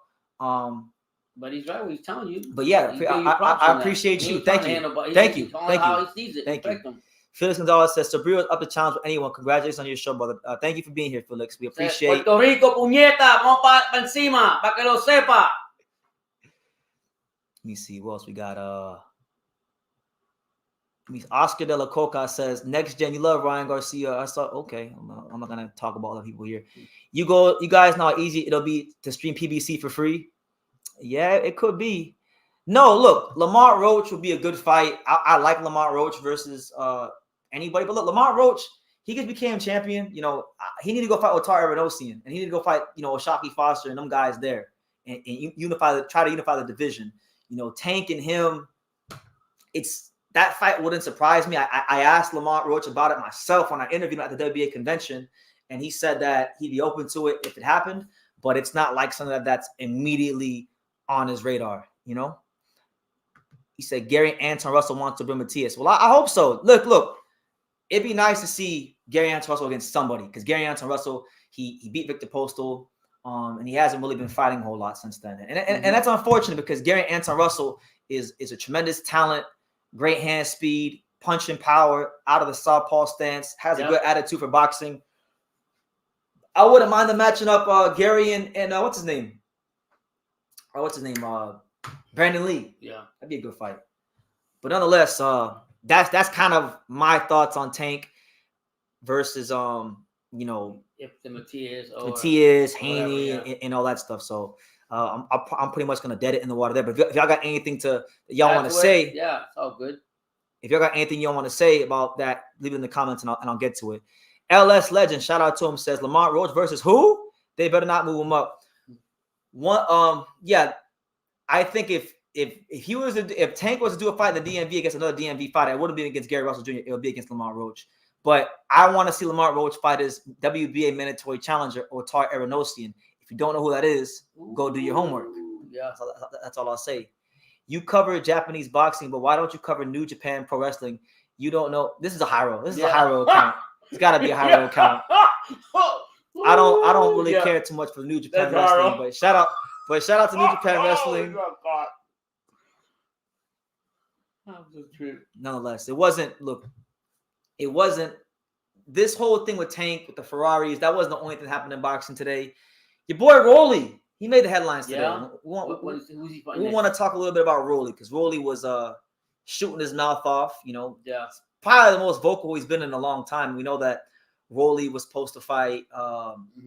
But he's right what he's telling you. But yeah, I appreciate you. Thank you. How he sees it. Thank you. Felix Gonzalez says, Subriel is up to challenge with anyone. Congratulations on your show, brother. Thank you for being here, Felix. We appreciate Puerto Rico, puñeta. Vamos pa encima, para que lo sepa. Let me see. What else we got? Oscar de la Coca says, next gen, you love Ryan Garcia. I saw, okay. I'm not going to talk about other people here. You guys know how easy it'll be to stream PBC for free. Yeah, it could be. No, look, Lamont Roach would be a good fight. I like Lamont Roach versus anybody. But look, Lamont Roach, he just became champion. You know, he need to go fight Otari Renosian, and he need to go fight, you know, Oshaki Foster and them guys there, and try to unify the division. You know, Tank and him, that fight wouldn't surprise me. I asked Lamont Roach about it myself when I interviewed him at the WBA convention, and he said that he'd be open to it if it happened, but it's not like something that's immediately on his radar, you know? He said Gary Anton Russell wants Subriel Matias. Well, I hope so. Look, it'd be nice to see Gary Anton Russell against somebody because Gary Anton Russell, he beat Victor Postal, and he hasn't really been fighting a whole lot since then. And that's unfortunate because Gary Anton Russell is a tremendous talent, great hand speed, punching power out of the southpaw stance, has a good attitude for boxing. I wouldn't mind them matching up Gary and what's his name? Brandon Lee. Yeah, that'd be a good fight. But nonetheless, that's kind of my thoughts on Tank versus you know, if the Matias, Haney, and all that stuff. So I'm pretty much gonna dead it in the water there. But if y'all got anything that y'all want to say, yeah, it's all good. If y'all got anything y'all want to say about that, leave it in the comments and I'll get to it. LS Legend, shout out to him, says Lamont Roach versus who? They better not move him up. I think if Tank was to do a fight in the DMV against another DMV fighter, it wouldn't be against Gary Russell Jr. It would be against Lamont Roach. But I want to see Lamont Roach fight his WBA mandatory challenger, Otari Renosian. If you don't know who that is, go do your homework. Yeah, that's all I'll say. You cover Japanese boxing, but why don't you cover New Japan Pro Wrestling? You don't know. This is a high road. This is a high road account. It's got to be a high road account. I don't really care too much for New Japan Wrestling, but shout out to New Japan Wrestling. Nonetheless, it wasn't this whole thing with Tank, with the Ferraris. That wasn't the only thing that happened in boxing today. Your boy Rolly, he made the headlines today. Yeah. We want to talk a little bit about Rolly because Rolly was shooting his mouth off. You know, probably the most vocal he's been in a long time. We know that Rolly was supposed to fight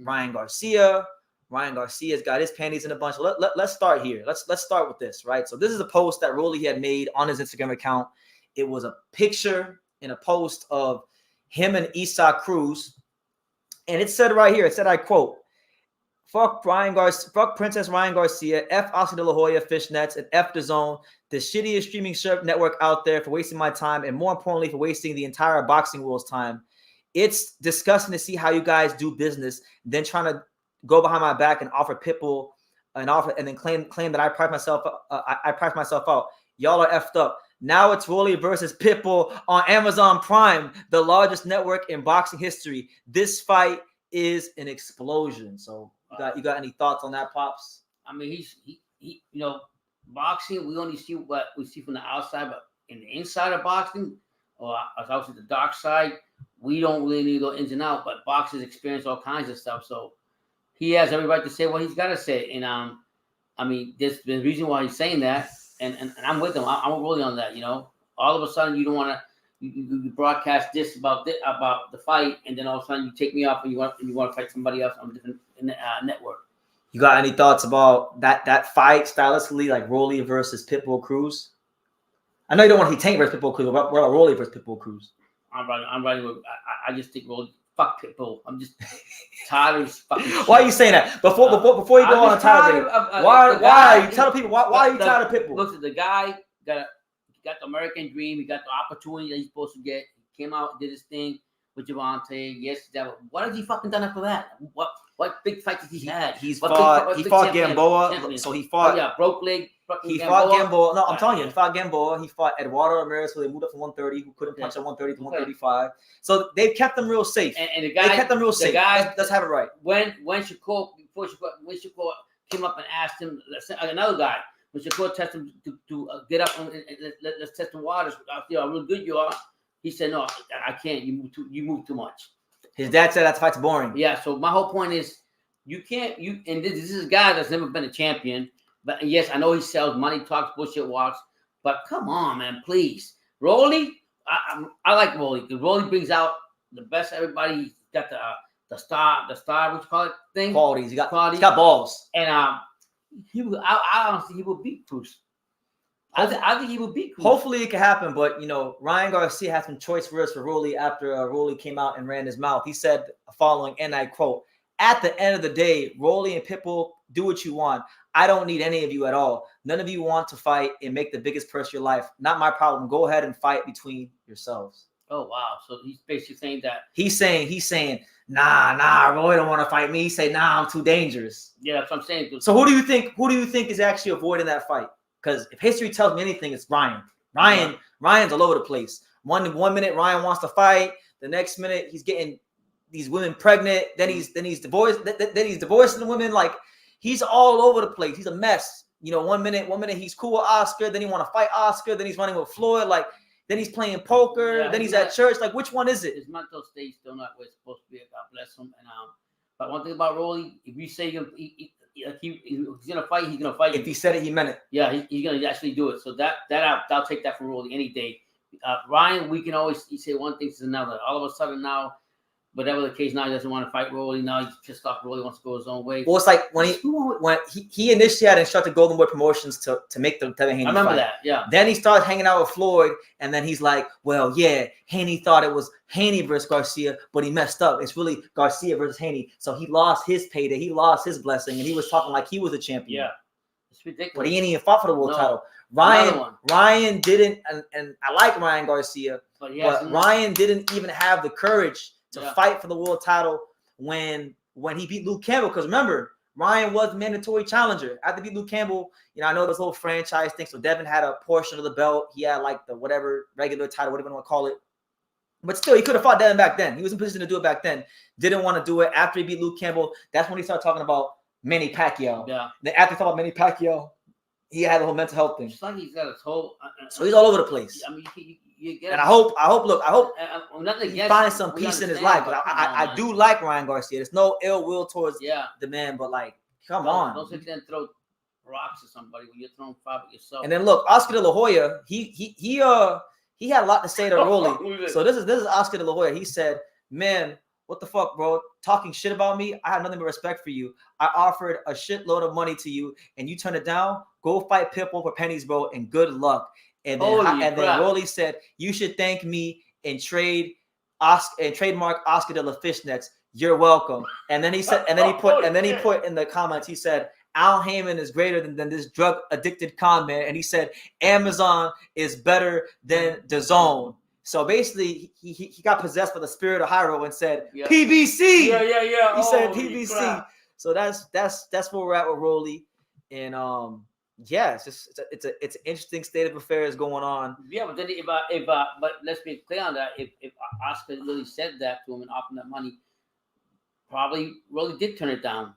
Ryan Garcia. Ryan Garcia's got his panties in a bunch. Let's start here. Let's start with this, right? So this is a post that Rolly had made on his Instagram account. It was a picture in a post of him and Isa Cruz, and it said right here. It said, I quote, "Fuck Princess Ryan Garcia, F Oscar De La Hoya Fishnets, and F DAZN, the shittiest streaming network out there for wasting my time, and more importantly for wasting the entire boxing world's time. It's disgusting to see how you guys do business, then trying to go behind my back and offer Pitbull an offer, and then claim that I priced myself out. Y'all are effed up. Now it's Rolly versus Pitbull on Amazon Prime, the largest network in boxing history. This fight is an explosion." So you got any thoughts on that, Pops? I mean, he you know, boxing, we only see what we see from the outside, but in the inside of boxing, or obviously the dark side, we don't really need to go ins and out. But boxers experience all kinds of stuff, so he has every right to say what he's got to say. And I mean, there's the reason why he's saying that, and I'm with him. I'm really on that. All of a sudden you don't want to you broadcast this about the fight, and then all of a sudden you take me off and you want to fight somebody else on a different network. You got any thoughts about that fight stylistically, like Rolly versus Pitbull Cruz? I know you don't want to see Tank versus Pitbull Cruz. What about Rolly versus Pitbull Cruz? I'm riding with. I just think Rolly. Fuck Pitbull. I'm just tired of this fucking shit. Why are you saying that? Before you go on a tirade, why are you telling people why are you tired of Pitbull? Look, the guy got the American dream. He got the opportunity that he's supposed to get. He came out, did his thing with Gervonta. Yes, what has he fucking done after that? What big fights has he had? He fought Gamboa. So he fought. Oh, yeah, broke leg. He fought Gamboa. No, I'm telling you, he fought Gamboa. He fought Eduardo Ramirez, who they moved up from 130, who couldn't punch at 130 to 135. So they've kept them real safe. And the guy, they kept them real safe. Let's have it right. When Shakur came up and asked him, another guy, when Shakur tested him to get up and let's test the waters. How real good you are. He said, no, I can't. You move too much. His dad said that fight's boring. Yeah. So my whole point is, you can't. And this is a guy that's never been a champion. But yes, I know he sells money, talks, bullshit walks. But come on, man, please. Rolly, I like Rolly because Rolly brings out the best of everybody. He's got the star, what you call it, thing. Qualities. He's got balls. And I honestly, he will beat Cruz. I think he will beat Cruz. Hopefully it can happen, but Ryan Garcia had some choice words for Rolly after Rolly came out and ran his mouth. He said the following, and I quote, "At the end of the day, Rolly and Pitbull, do what you want. I don't need any of you at all. None of you want to fight and make the biggest purse of your life. Not my problem. Go ahead and fight between yourselves." Oh, wow. So he's basically saying that. He's saying, nah, Roy don't want to fight me. He say, nah, I'm too dangerous. Yeah, that's what I'm saying. So who do you think is actually avoiding that fight? Because if history tells me anything, it's Ryan. Ryan's all over the place. One minute Ryan wants to fight. The next minute he's getting these women pregnant. Then he's divorced. Then he's divorcing the women. Like, he's all over the place. He's a mess. One minute he's cool with Oscar. Then he want to fight Oscar. Then he's running with Floyd. Like, then he's playing poker. Yeah, then he's at church. Like, which one is it? His mental state's still not where it's supposed to be. God bless him. And but one thing about Rolly, if you say he's gonna fight, he's gonna fight. If he said it, he meant it. Yeah, he's gonna actually do it. So I'll take that from Rolly any day. Ryan, we can always say one thing to another. All of a sudden now, whatever the case, now he doesn't want to fight Rolly. Now he's pissed off. Rolly wants to go his own way. Well, it's like when he initially had instructed Golden Boy Promotions to make the Devin Haney I remember fight. that, yeah. Then he started hanging out with Floyd, and then he's like, well, yeah, Haney thought it was Haney versus Garcia, but he messed up. It's really Garcia versus Haney. So he lost his payday. He lost his blessing, and he was talking like he was a champion. Yeah. It's ridiculous. But he ain't even fought for the world title. Ryan didn't, and I like Ryan Garcia, but Ryan didn't even have the courage to fight for the world title when he beat Luke Campbell. Because remember, Ryan was mandatory challenger. After he beat Luke Campbell, I know this whole franchise thing. So Devin had a portion of the belt. He had like the whatever regular title, whatever you want to call it. But still, he could have fought Devin back then. He was in position to do it back then. Didn't want to do it. After he beat Luke Campbell, that's when he started talking about Manny Pacquiao. Yeah. Then after he talked about Manny Pacquiao, he had the whole mental health thing. It's like he's got his whole. So he's all over the place. I mean, and I hope he finds some peace in his life. But I do like Ryan Garcia. There's no ill will towards the man, but like, come on. Don't sit there and throw rocks at somebody when you're throwing five at yourself. And then look, Oscar De La Hoya, he had a lot to say to Rolly. So this is Oscar De La Hoya. He said, "Man, what the fuck, bro? Talking shit about me? I have nothing but respect for you. I offered a shitload of money to you, and you turned it down. Go fight Pitbull for pennies, bro, and good luck." And then Rolly said, "You should thank me and trademark Oscar De La Fishnets. You're welcome." And then he said, and then he put in the comments, he said, "Al Heyman is greater than this drug addicted con man." And he said, "Amazon is better than DAZN." So basically, he got possessed by the spirit of Hyro and said, "PBC." Yeah. He said PBC. Crap. So that's where we're at with Rolly, and it's an interesting state of affairs going on. Yeah, but then but let's be clear on that. If Oscar really said that to him and offered that money, probably Rolly did turn it down.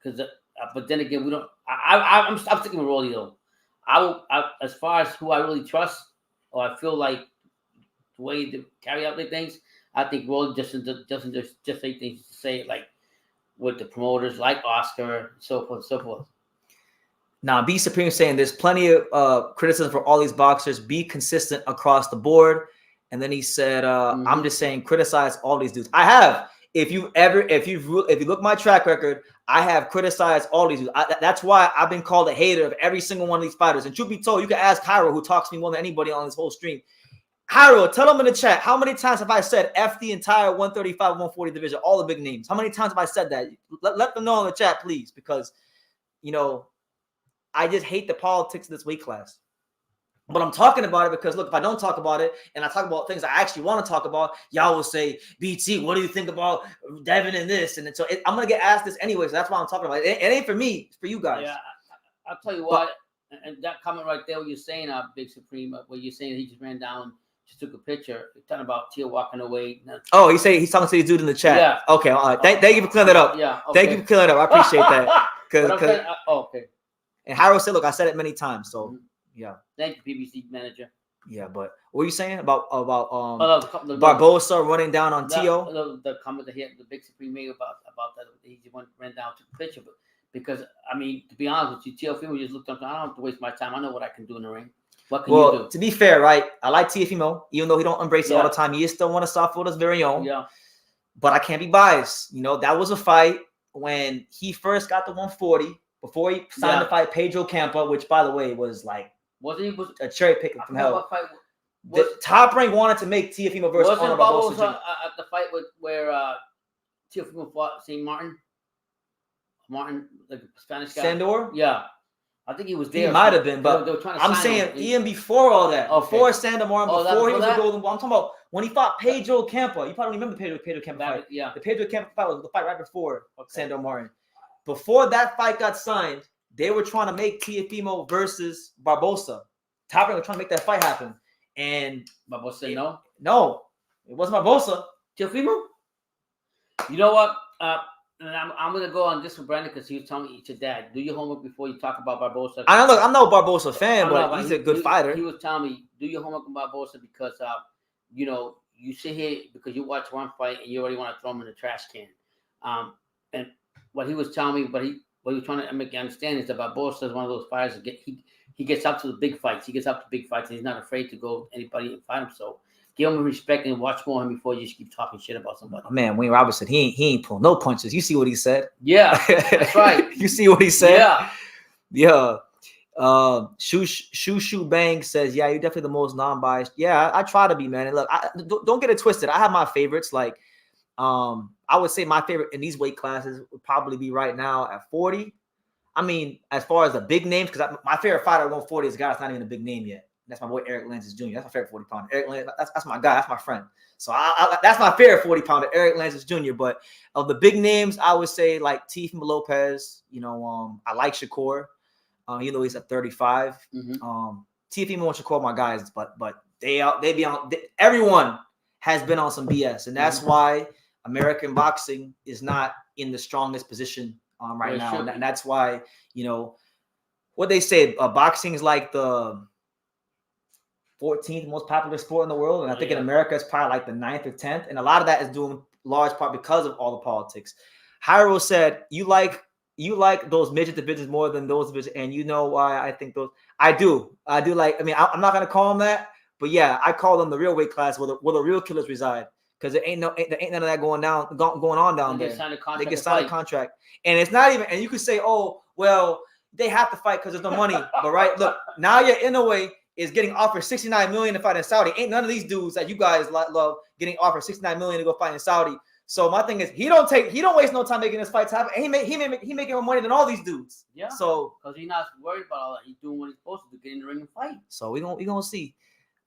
Because, but then again, we don't. I'm sticking with Rolly though. As far as who I really trust, or I feel like the way to carry out the things, I think Rolly doesn't just say things to say it like with the promoters like Oscar, so forth, so forth. Now, B Supreme saying there's plenty of criticism for all these boxers. Be consistent across the board. And then he said, I'm just saying, criticize all these dudes. I have. If you look my track record, I have criticized all these dudes. That's why I've been called a hater of every single one of these fighters. And truth be told, you can ask Cairo, who talks to me more than anybody on this whole stream. Cairo, tell them in the chat, how many times have I said F the entire 135, 140 division, all the big names? How many times have I said that? Let them know in the chat, please, because, you know, I just hate the politics of this weight class. But I'm talking about it because, look, if I don't talk about it and I talk about things I actually want to talk about, y'all will say, BT, what do you think about Devin and this? And so I'm going to get asked this anyway, so that's why I'm talking about it. It ain't for me. It's for you guys. Yeah, I'll tell you what, and that comment right there, what you're saying, Big Supreme, what you're saying, he just ran down, just took a picture. You're talking about Teal walking away. Oh, he's talking to these dude in the chat. Yeah. Okay, all right. Thank you for clearing that up. Yeah. Okay. Thank you for clearing that up. I appreciate that. Okay. And Harold said, look, I said it many times, so yeah. Thank you, BBC manager. Yeah, but what were you saying about the running down on Tio? The comment that the Big Supreme made about that, he ran down, took a picture, but because I mean, to be honest with you, Teofimo just looked up. I don't have to waste my time. I know what I can do in the ring. What can you do? To be fair, right? I like Teofimo, even though he don't embrace it all the time. He is still one of Southfield's very own. Yeah. But I can't be biased. You know, that was a fight when he first got the 140 before he signed to fight Pedro Campa, which, by the way, was like a cherry picking from hell. The Top Rank wanted to make Teofimo versus Honor Barbosa at the fight where Teofimo fought St. Martin, the Spanish guy. Sandor? Yeah. I think he was there. He might have been, but they were trying to I'm saying even before all that, before Sandor Martin, before he was a Golden Boy. I'm talking about when he fought Pedro Campa. You probably remember the Pedro Campa fight. Yeah. The Pedro Campa fight was the fight right before Sandor Martin. Before that fight got signed, they were trying to make Teofimo versus Barbosa. Top Rank was trying to make that fight happen. And Barbosa said no? No, it wasn't Barbosa. Teofimo? You know what? And I'm going to go on this for Brandon because he was telling me, your dad, do your homework before you talk about Barbosa. I'm no Barbosa fan, but he's a good fighter. He was telling me, do your homework on Barbosa because, you know, you sit here because you watch one fight and you already want to throw him in the trash can. And what he was telling me, what he was trying to make you understand is that Barbosa is one of those fighters that he gets up to the big fights. He gets up to big fights and he's not afraid to go anybody and fight him. So give him respect and watch more of him before you just keep talking shit about somebody. Oh, man, Wayne Robertson, he ain't pulling no punches. You see what he said? Yeah, that's right. You see what he said? Yeah. Shoo Bang says, yeah, you're definitely the most non-biased. Yeah, I try to be, man. And look, don't get it twisted. I have my favorites. Like, I would say my favorite in these weight classes would probably be right now at 40. I mean, as far as the big names, because my favorite fighter at 140 is a guy that's not even a big name yet. That's my boy Eric Lances Jr. That's my favorite 40-pounder. Eric Lances, that's my guy. That's my friend. So that's my favorite 40-pounder, Eric Lances Jr. But of the big names, I would say like Teofimo Lopez. You know, I like Shakur. Even though he's at 35. Teofimo and Shakur, my guys. But they be on. Everyone has been on some BS, and that's why American boxing is not in the strongest position right now. And that's why, you know, what they say, boxing is like the 14th most popular sport in the world. And I think in America, it's probably like the 9th or 10th. And a lot of that is due in large part because of all the politics. Hyro said, you like those midget divisions more than those divisions. And you know why I think those, I do like, I mean, I'm not going to call them that, but yeah, I call them the real weight class where the real killers reside. Because there ain't none of that going on down there. They get signed a contract. And it's not even, and you could say, oh, well, they have to fight because there's no money. But right, look, now you're in a way is getting offered $69 million to fight in Saudi. Ain't none of these dudes that you guys love getting offered $69 million to go fight in Saudi. So my thing is, he don't waste no time making this fight happen. And he making more money than all these dudes. Yeah. So because he's not worried about all that. He's doing what he's supposed to do, get in the ring and fight. So we gonna see.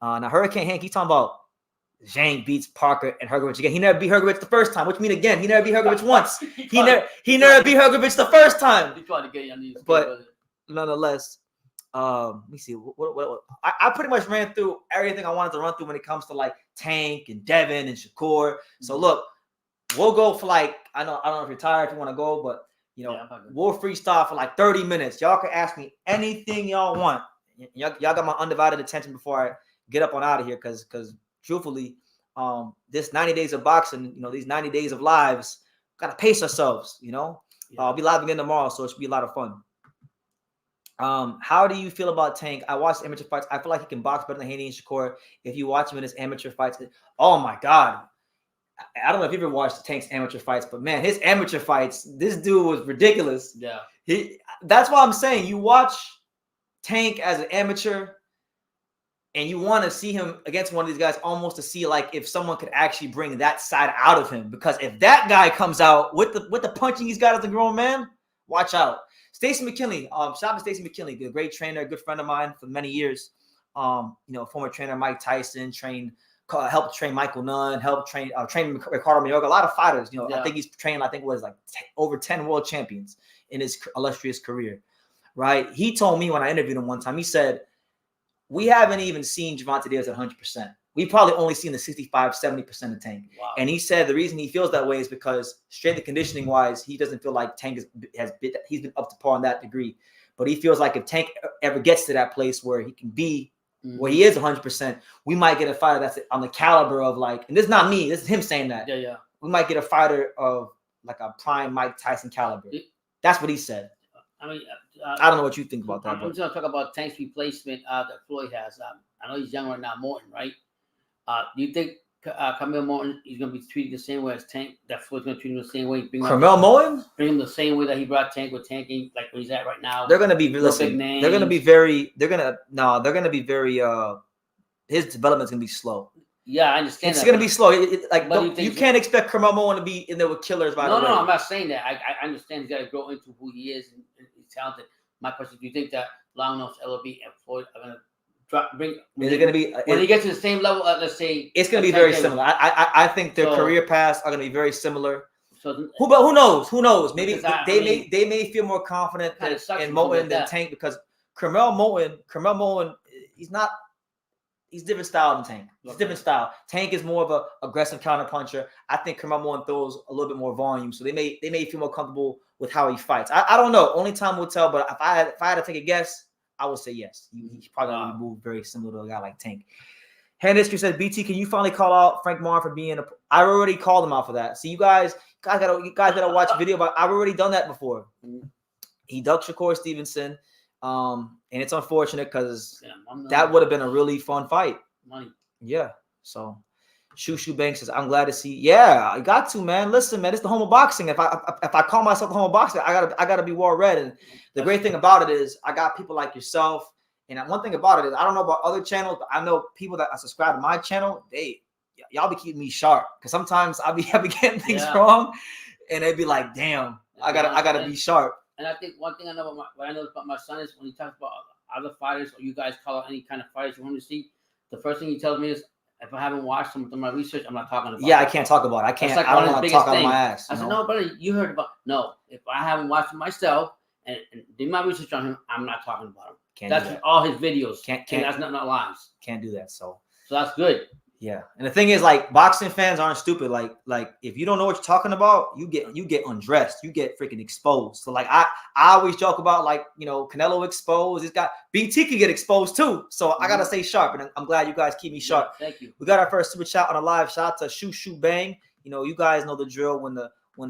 Now Hurricane Hank, he's talking about Zhang beats Parker and Hrgovic again. He never beat Hrgovic the first time, which means again, he never beat Hrgovic once. he never beat Hrgovic the first time. He tried to get you on these, but nonetheless, let me see. What I pretty much ran through everything I wanted to run through when it comes to like Tank and Devin and Shakur. So look, we'll go for like I don't know if you're tired, if you want to go, but you know, we'll freestyle for like 30 minutes. Y'all can ask me anything y'all want. Y'all got my undivided attention before I get up on out of here, because truthfully, this 90 days of boxing, you know, these 90 days of lives, gotta pace ourselves, you know. I'll be live again tomorrow, so it should be a lot of fun. How do you feel about Tank? I watched amateur fights. I feel like he can box better than Haney and Shakur. If you watch him in his amateur fights, oh my God. I don't know if you ever watched Tank's amateur fights, but man, his amateur fights, this dude was ridiculous. Yeah. That's why I'm saying you watch Tank as an amateur and you want to see him against one of these guys almost to see like if someone could actually bring that side out of him. Because if that guy comes out with the punching he's got as a grown man, watch out. Stacey McKinley, shout out to Stacey McKinley, a great trainer, a good friend of mine for many years. Former trainer Mike Tyson, helped train Michael Nunn, helped train Ricardo Mayorga, a lot of fighters. I think he's trained, over 10 world champions in his illustrious career, right? He told me when I interviewed him one time, he said, we haven't even seen Gervonta Davis at 100%. We've probably only seen the 65, 70% of Tank. Wow. And he said the reason he feels that way is because strength and conditioning wise, he doesn't feel like Tank he's been up to par on that degree. But he feels like if Tank ever gets to that place where he can be where he is 100%, we might get a fighter that's on the caliber of and this is not me, this is him saying that. Yeah. We might get a fighter of like a prime Mike Tyson caliber. That's what he said. I mean, I don't know what you think about that. I'm just going to talk about Tank's replacement that Floyd has. I know he's young right now, Morton, right? Do you think Camille Morton is going to be treated the same way as Tank? That Floyd's going to treat him the same way? Camille Morton? Bring him the same way that he brought Tank with tanking, like where he's at right now. They're going to be, his development's going to be slow. Yeah, I understand. It's going to be slow. You can't expect Camille Morton to be in there with killers right away. No, I'm not saying that. I understand he's got to grow into who he is and he's talented. My question: do you think that Longnose, LOB, and Floyd are going to bring? Is it going to be when he gets to the same level? Let's say it's going to be very similar. I think their career paths are going to be very similar. So who knows? Who knows? Maybe they may feel more confident in Morton than Tank because Camille Morton, he's different style than Tank. He's different style. Tank is more of a aggressive counterpuncher. I think Camille Morton throws a little bit more volume, so they may feel more comfortable with how he fights. I don't know. Only time will tell. But if I had to take a guess, I would say yes. He's probably going to move very similar to a guy like Tank. Hand History says, BT, can you finally call out Frank Marr for being I already called him out for that. So you guys gotta watch a video about. I've already done that before. He ducked Shakur Stevenson. And it's unfortunate because that would have been a really fun fight. Yeah. So Shushu Banks says, I'm glad to see. Yeah, I got to, man. Listen, man, it's the home of boxing. If I call myself the home of boxing, I gotta be well read. And the great thing about it is I got people like yourself. And one thing about it is I don't know about other channels, but I know people that are subscribed to my channel, y'all be keeping me sharp. Cause sometimes I be getting things wrong. And they'd be like, damn, I gotta be sharp. And I think one thing I know about my son is when he talks about other fighters or you guys call out any kind of fighters you want to see, the first thing he tells me is if I haven't watched some of my research, I'm not talking about it. Yeah, I can't talk about it. I can't. I don't want to talk out of my ass. I said, no, buddy, you heard about. No, if I haven't watched him myself and did my research on him, I'm not talking about him. That's all his videos. Can't. That's not lies. Can't do that. So that's good. Yeah, and the thing is, boxing fans aren't stupid. Like if you don't know what you're talking about, you get undressed, you get freaking exposed. So I always joke about Canelo exposed. It's got BT can get exposed too. So I gotta stay sharp, and I'm glad you guys keep me sharp. Thank you. We got our first super chat on a live. Shout out to Shoo Bang. You guys know the drill. When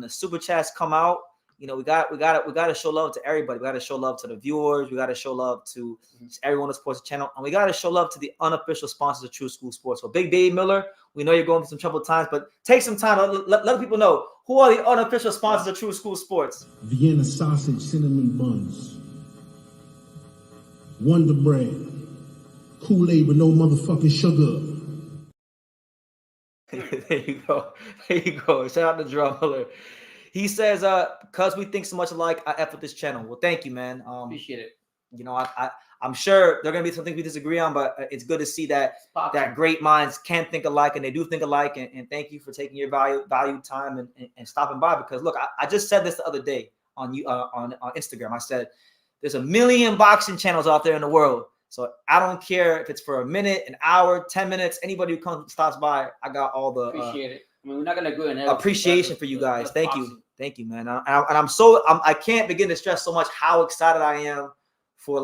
the super chats come out, we got to show love to everybody. We got to show love to the viewers. We got to show love to everyone that supports the channel, and we got to show love to the unofficial sponsors of True School Sports. So, Big Baby Miller, we know you're going through some troubled times, but take some time to let people know who are the unofficial sponsors of True School Sports. Vienna sausage, cinnamon buns, Wonder Bread, Kool-Aid with no motherfucking sugar. There you go. Shout out to Drum Miller. He says, because we think so much alike, I F with this channel. Well, thank you, man. Appreciate it. I'm sure there are going to be some things we disagree on, but it's good to see that great minds can think alike and they do think alike. And thank you for taking your valued time and stopping by. Because, look, I just said this the other day on Instagram. I said, there's 1 million boxing channels out there in the world. So I don't care if it's for a minute, an hour, 10 minutes. Anybody who stops by, I got all the appreciate it. I mean, we're not gonna go in appreciation for you guys. Thank you, man. I can't begin to stress so much how excited I am for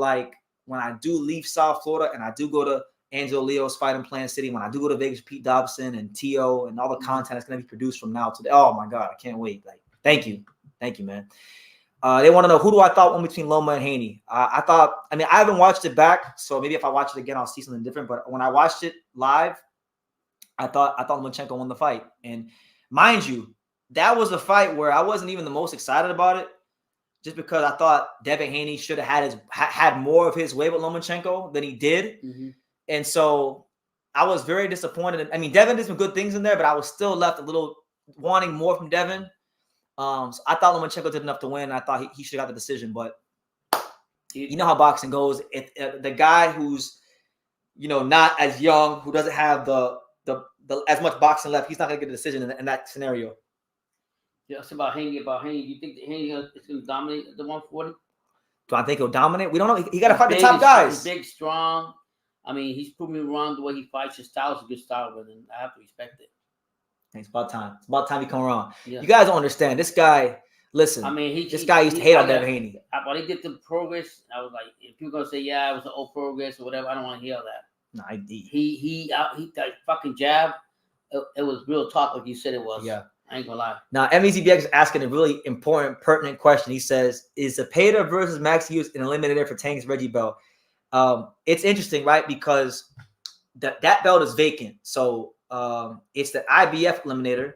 when I do leave South Florida and I do go to Angelo Leo's fight in Plant City, when I do go to Vegas, Pete Dobson and T.O. and all the content that's gonna be produced from now to oh my God, I can't wait. Thank you, man. They want to know who do I thought won between Loma and Haney. I haven't watched it back, so maybe if I watch it again, I'll see something different. But when I watched it live, I thought Lomachenko won the fight. And mind you, that was a fight where I wasn't even the most excited about it, just because I thought Devin Haney should have had more of his way with Lomachenko than he did. Mm-hmm. And so I was very disappointed. I mean, Devin did some good things in there, but I was still left a little wanting more from Devin. So I thought Lomachenko did enough to win. I thought he should have got the decision, but you know how boxing goes. The guy who's, not as young, who doesn't have the as much boxing left, he's not going to get a decision in that scenario. Yeah, it's about Haney. Do you think that Haney is going to dominate the 140? Do I think he'll dominate? We don't know. He got to fight the top guys. He's big, strong. I mean, he's proven me wrong the way he fights. His style is a good style, but I have to respect it. It's about time. It's about time he come around. Yeah. You guys don't understand. This guy, listen. I mean, this guy used to hate on Devin Haney. When he did the progress, I was like, if people gonna say, yeah, it was an old progress or whatever, I don't want to hear that. No, he that fucking jab. It was real talk, like you said it was. Yeah, I ain't gonna lie. Now, MEZBX is asking a really important, pertinent question. He says, "Is Zepeda versus Max Hughes an eliminator for Tank's Reggie belt?" It's interesting, right? Because that belt is vacant, so it's the IBF eliminator.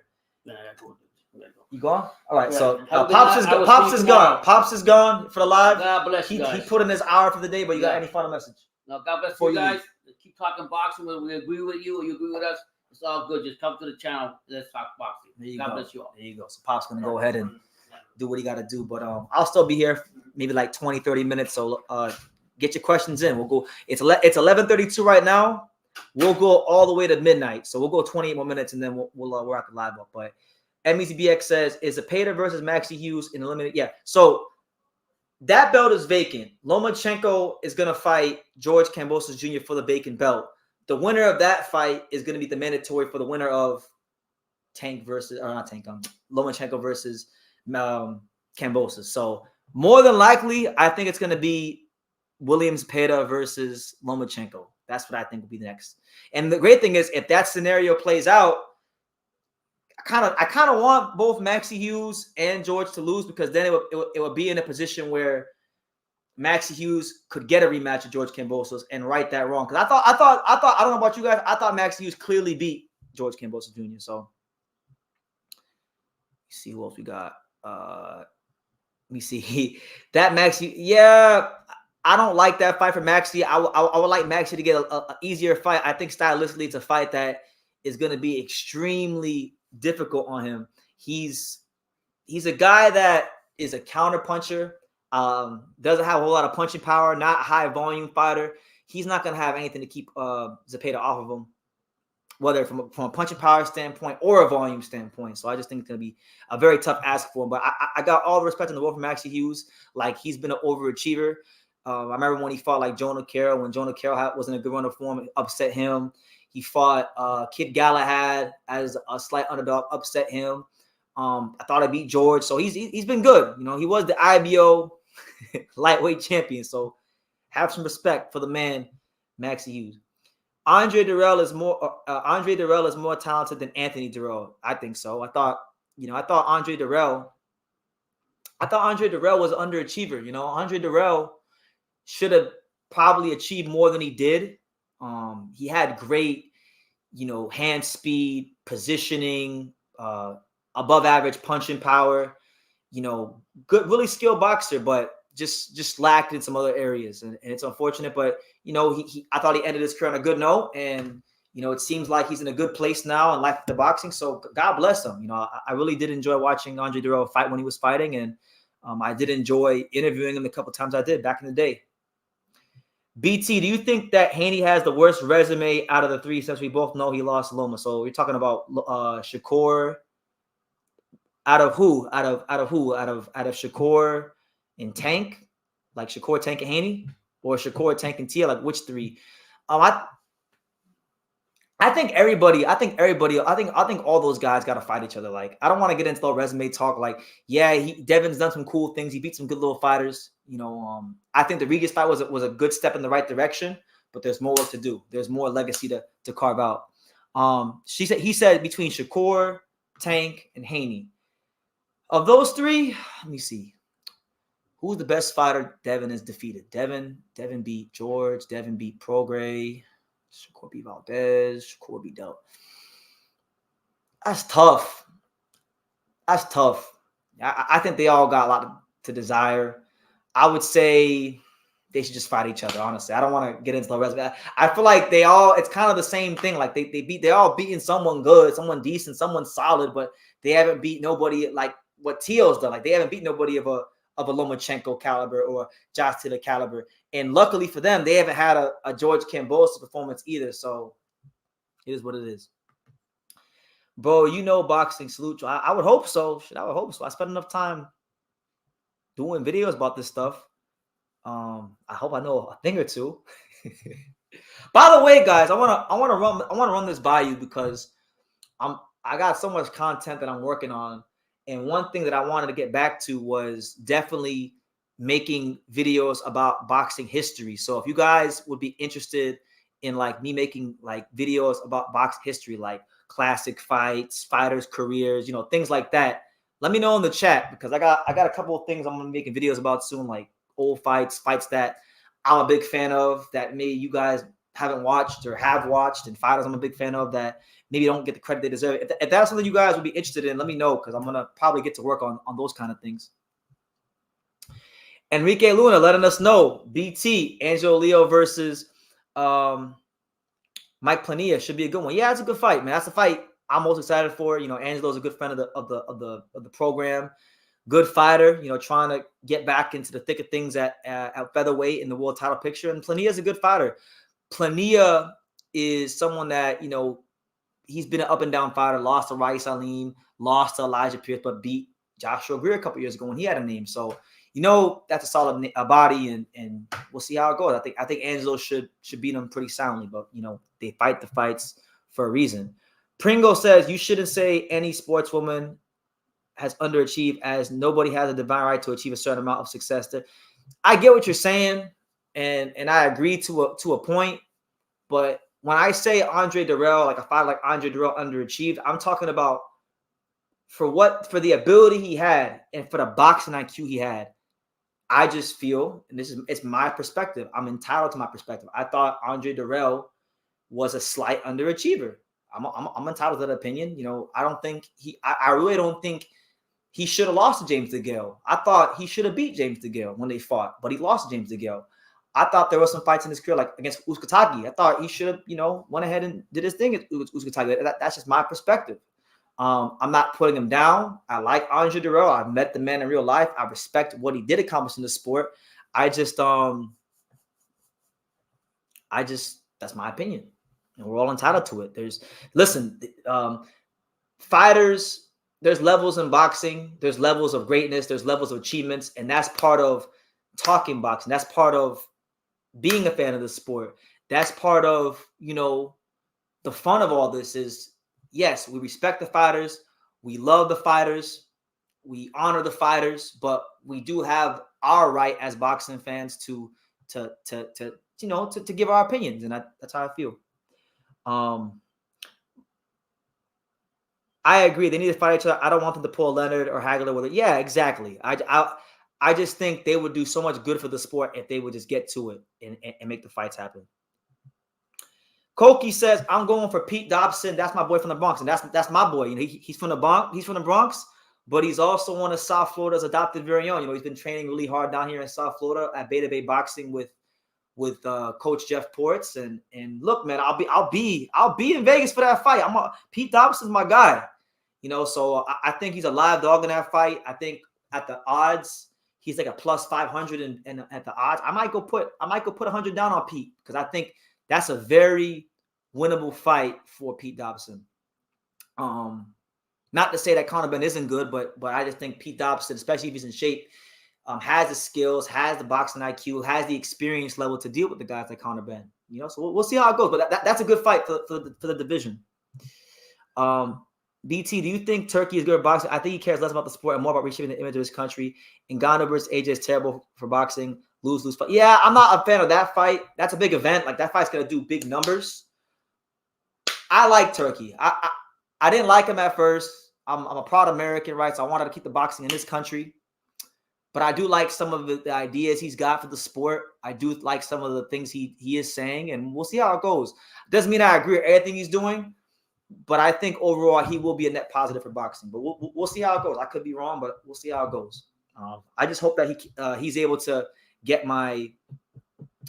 You gone? All right. Yeah. So Pops is gone. Pops is gone for the live. God bless you guys. He put in his hour for the day, but you got any final message? No, God bless you guys. Keep talking boxing. Whether we agree with you or you agree with us, it's all good. Just come to the channel. Let's talk boxing. God bless you all. There you go. So Pop's going to go ahead and do what he got to do. But I'll still be here maybe like 20, 30 minutes. So get your questions in. We'll go. It's 11:32 right now. We'll go all the way to midnight. So we'll go 28 more minutes, and then we're at the live up. But MECBX says, is Zepeda versus Maxie Hughes in eliminated? Yeah. So that belt is vacant. Lomachenko is going to fight George Kambosos Jr. for the vacant belt. The winner of that fight is going to be the mandatory for the winner of Lomachenko versus Kambosos. So more than likely, I think it's going to be Williams Zepeda versus Lomachenko. That's what I think will be next. And the great thing is, if that scenario plays out, I kind of want both Maxie Hughes and George to lose, because then it would be in a position where Maxie Hughes could get a rematch of George Kambosos and right that wrong. Because I thought I don't know about you guys, I thought Maxie Hughes clearly beat George Kambosos Jr. So let's see who else we got. Let me see that Maxie. Yeah, I don't like that fight for Maxie. I would like Maxie to get a easier fight. I think stylistically it's a fight that is going to be extremely difficult on him. He's a guy that is a counter puncher, doesn't have a whole lot of punching power, not a high volume fighter. He's not going to have anything to keep Zepeda off of him, whether from a punching power standpoint or a volume standpoint. So I just think it's going to be a very tough ask for him. But I got all the respect in the world for Maxie Hughes. Like, he's been an overachiever. I remember when he fought like Jonah Carroll, when Jonah Carroll wasn't a good run of form, it upset him. He fought Kid Galahad as a slight underdog, upset him. I thought I beat George, so he's been good. You know, he was the IBO lightweight champion, so have some respect for the man, Maxie Hughes. Andre Dirrell is more talented than Anthony Dirrell. I think so. I thought Andre Dirrell was an underachiever. You know, Andre Dirrell should have probably achieved more than he did. He had great, hand speed, positioning, above average punching power, good, really skilled boxer, but just lacked in some other areas. And it's unfortunate, but I thought he ended his career on a good note, and it seems like he's in a good place now in life after boxing. So God bless him. I really did enjoy watching Andre Dirrell fight when he was fighting, and I did enjoy interviewing him a couple times I did back in the day. BT, do you think that Haney has the worst resume out of the three, since we both know he lost Loma? So we're talking about Shakur. Out of who? Out of Shakur and Tank, like Shakur, Tank, and Haney, or Shakur, Tank, and Tia? Like, which three? I think everybody. I think all those guys got to fight each other. Like, I don't want to get into the resume talk. Like, yeah, Devin's done some cool things. He beat some good little fighters. I think the Regis fight was a good step in the right direction, but there's more work to do. There's more legacy to carve out. He said between Shakur, Tank, and Haney. Of those three, let me see. Who's the best fighter Devin has defeated? Devin beat George. Devin beat Prograis. Shakur beat Valdez. Shakur beat Del. That's tough. That's tough. I think they all got a lot to desire. I would say they should just fight each other, honestly. I don't want to get into the rest of that. I feel like it's kind of the same thing. Like they're all beating someone good, someone decent, someone solid, but they haven't beat nobody like what Teal's done. Like they haven't beat nobody of a Lomachenko caliber or Josh Taylor caliber. And luckily for them, they haven't had a George Kambosos performance either. So it is what it is. Bro, you know boxing. Salute you. I would hope so. I would hope so. I spent enough time doing videos about this stuff. I hope I know a thing or two. By the way, guys, I wanna run this by you because I got so much content that I'm working on. And one thing that I wanted to get back to was definitely making videos about boxing history. So if you guys would be interested in like me making like videos about boxing history, like classic fights, fighters' careers, things like that, let me know in the chat because I got a couple of things I'm gonna be making videos about soon, like old fights that I'm a big fan of that maybe you guys haven't watched or have watched, and fighters I'm a big fan of that maybe don't get the credit they deserve. If that's something you guys would be interested in, let me know because I'm gonna probably get to work on those kind of things. Enrique Luna letting us know BT Angelo Leo versus Mike Plania should be a good one. Yeah, it's a good fight, man. That's a fight I'm most excited for. Angelo's a good friend of the program. Good fighter, trying to get back into the thick of things at featherweight in the world title picture. And Plania is a good fighter. Plania is someone that, he's been an up and down fighter, lost to Rice Salim, lost to Elijah Pierce, but beat Joshua Greer a couple years ago when he had a name. So, that's a solid body, and we'll see how it goes. I think Angelo should beat him pretty soundly, but, they fight the fights for a reason. Pringo says you shouldn't say any sportswoman has underachieved as nobody has a divine right to achieve a certain amount of success. I get what you're saying, and I agree to a point, but when I say Andre Dirrell, like a fighter like Andre Dirrell underachieved, I'm talking about for the ability he had and for the boxing IQ he had. I just feel, and it's my perspective, I'm entitled to my perspective. I thought Andre Dirrell was a slight underachiever. I'm entitled to that opinion. I don't think I really don't think he should have lost to James DeGale. I thought he should have beat James DeGale when they fought, but he lost to James DeGale. I thought there were some fights in his career, like against Uzcategui. I thought he should have, went ahead and did his thing at Uzcategui. That's just my perspective. I'm not putting him down. I like Andre Dirrell. I've met the man in real life. I respect what he did accomplish in the sport. That's my opinion. And we're all entitled to it. Fighters, there's levels in boxing. There's levels of greatness. There's levels of achievements. And that's part of talking boxing. That's part of being a fan of the sport. That's part of, the fun of all this is, yes, we respect the fighters. We love the fighters. We honor the fighters, but we do have our right as boxing fans to give our opinions. And that's how I feel. I agree. They need to fight each other. I don't want them to pull Leonard or Hagler with it. Yeah, exactly. I just think they would do so much good for the sport if they would just get to it and make the fights happen. Koki says, I'm going for Pete Dobson. That's my boy from the Bronx. And that's my boy. He's from the Bronx. He's from the Bronx, but he's also one of South Florida's adopted very own. He's been training really hard down here in South Florida at Beta Bay Boxing with Coach Jeff Ports. And look, man, I'll be in Vegas for that fight. Pete Dobson's my guy. So I think he's a live dog in that fight. I think at the odds, he's like a plus 500 and at the odds. I might go put 100 down on Pete because I think that's a very winnable fight for Pete Dobson. Not to say that Conor Benn isn't good, but I just think Pete Dobson, especially if he's in shape, has the skills, has the boxing IQ, has the experience level to deal with the guys like Conor Benn. So we'll see how it goes. But that's a good fight for the division. BT, do you think Turkey is good at boxing? I think he cares less about the sport and more about reshaping the image of his country. Ngannou versus AJ is terrible for boxing. Lose fight. Yeah, I'm not a fan of that fight. That's a big event. Like that fight's gonna do big numbers. I like Turkey. I didn't like him at first. I'm a proud American, right? So I wanted to keep the boxing in this country. But I do like some of the ideas he's got for the sport. I do like some of the things he is saying, and we'll see how it goes. Doesn't mean I agree with everything he's doing, but I think overall he will be a net positive for boxing. But we'll see how it goes. I could be wrong, but we'll see how it goes. I just hope that he's able to get my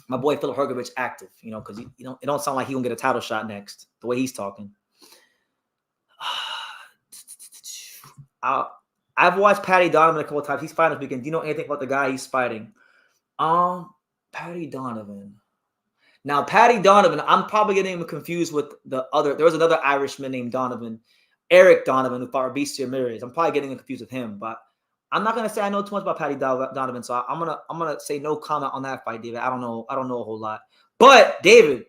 boy Philip Hergovich active, because it don't sound like he gonna get a title shot next the way he's talking. I've watched Patty Donovan a couple of times. He's fighting this weekend. Do you know anything about the guy he's fighting? Patty Donovan. Now, Patty Donovan, I'm probably getting him confused with the other. There was another Irishman named Donovan, Eric Donovan, who fought Rabisi Ramirez. I'm probably getting him confused with him, but I'm not gonna say I know too much about Patty Donovan, so I'm gonna say no comment on that fight, David. I don't know a whole lot. But David,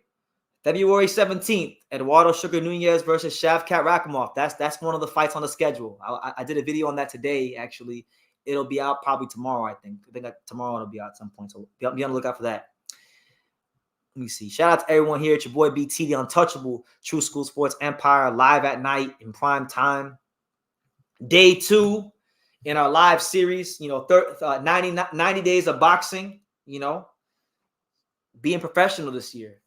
February 17th, Eduardo Sugar Nunez versus Shavkat Rakhimov. That's one of the fights on the schedule. I did a video on that today, actually. It'll be out probably tomorrow, I think. Tomorrow it'll be out at some point, so be on the lookout for that. Let me see. Shout out to everyone here. It's your boy BT, the Untouchable, True School Sports Empire, live at night in prime time. Day 2 in our live series, 90 days of boxing, being professional this year.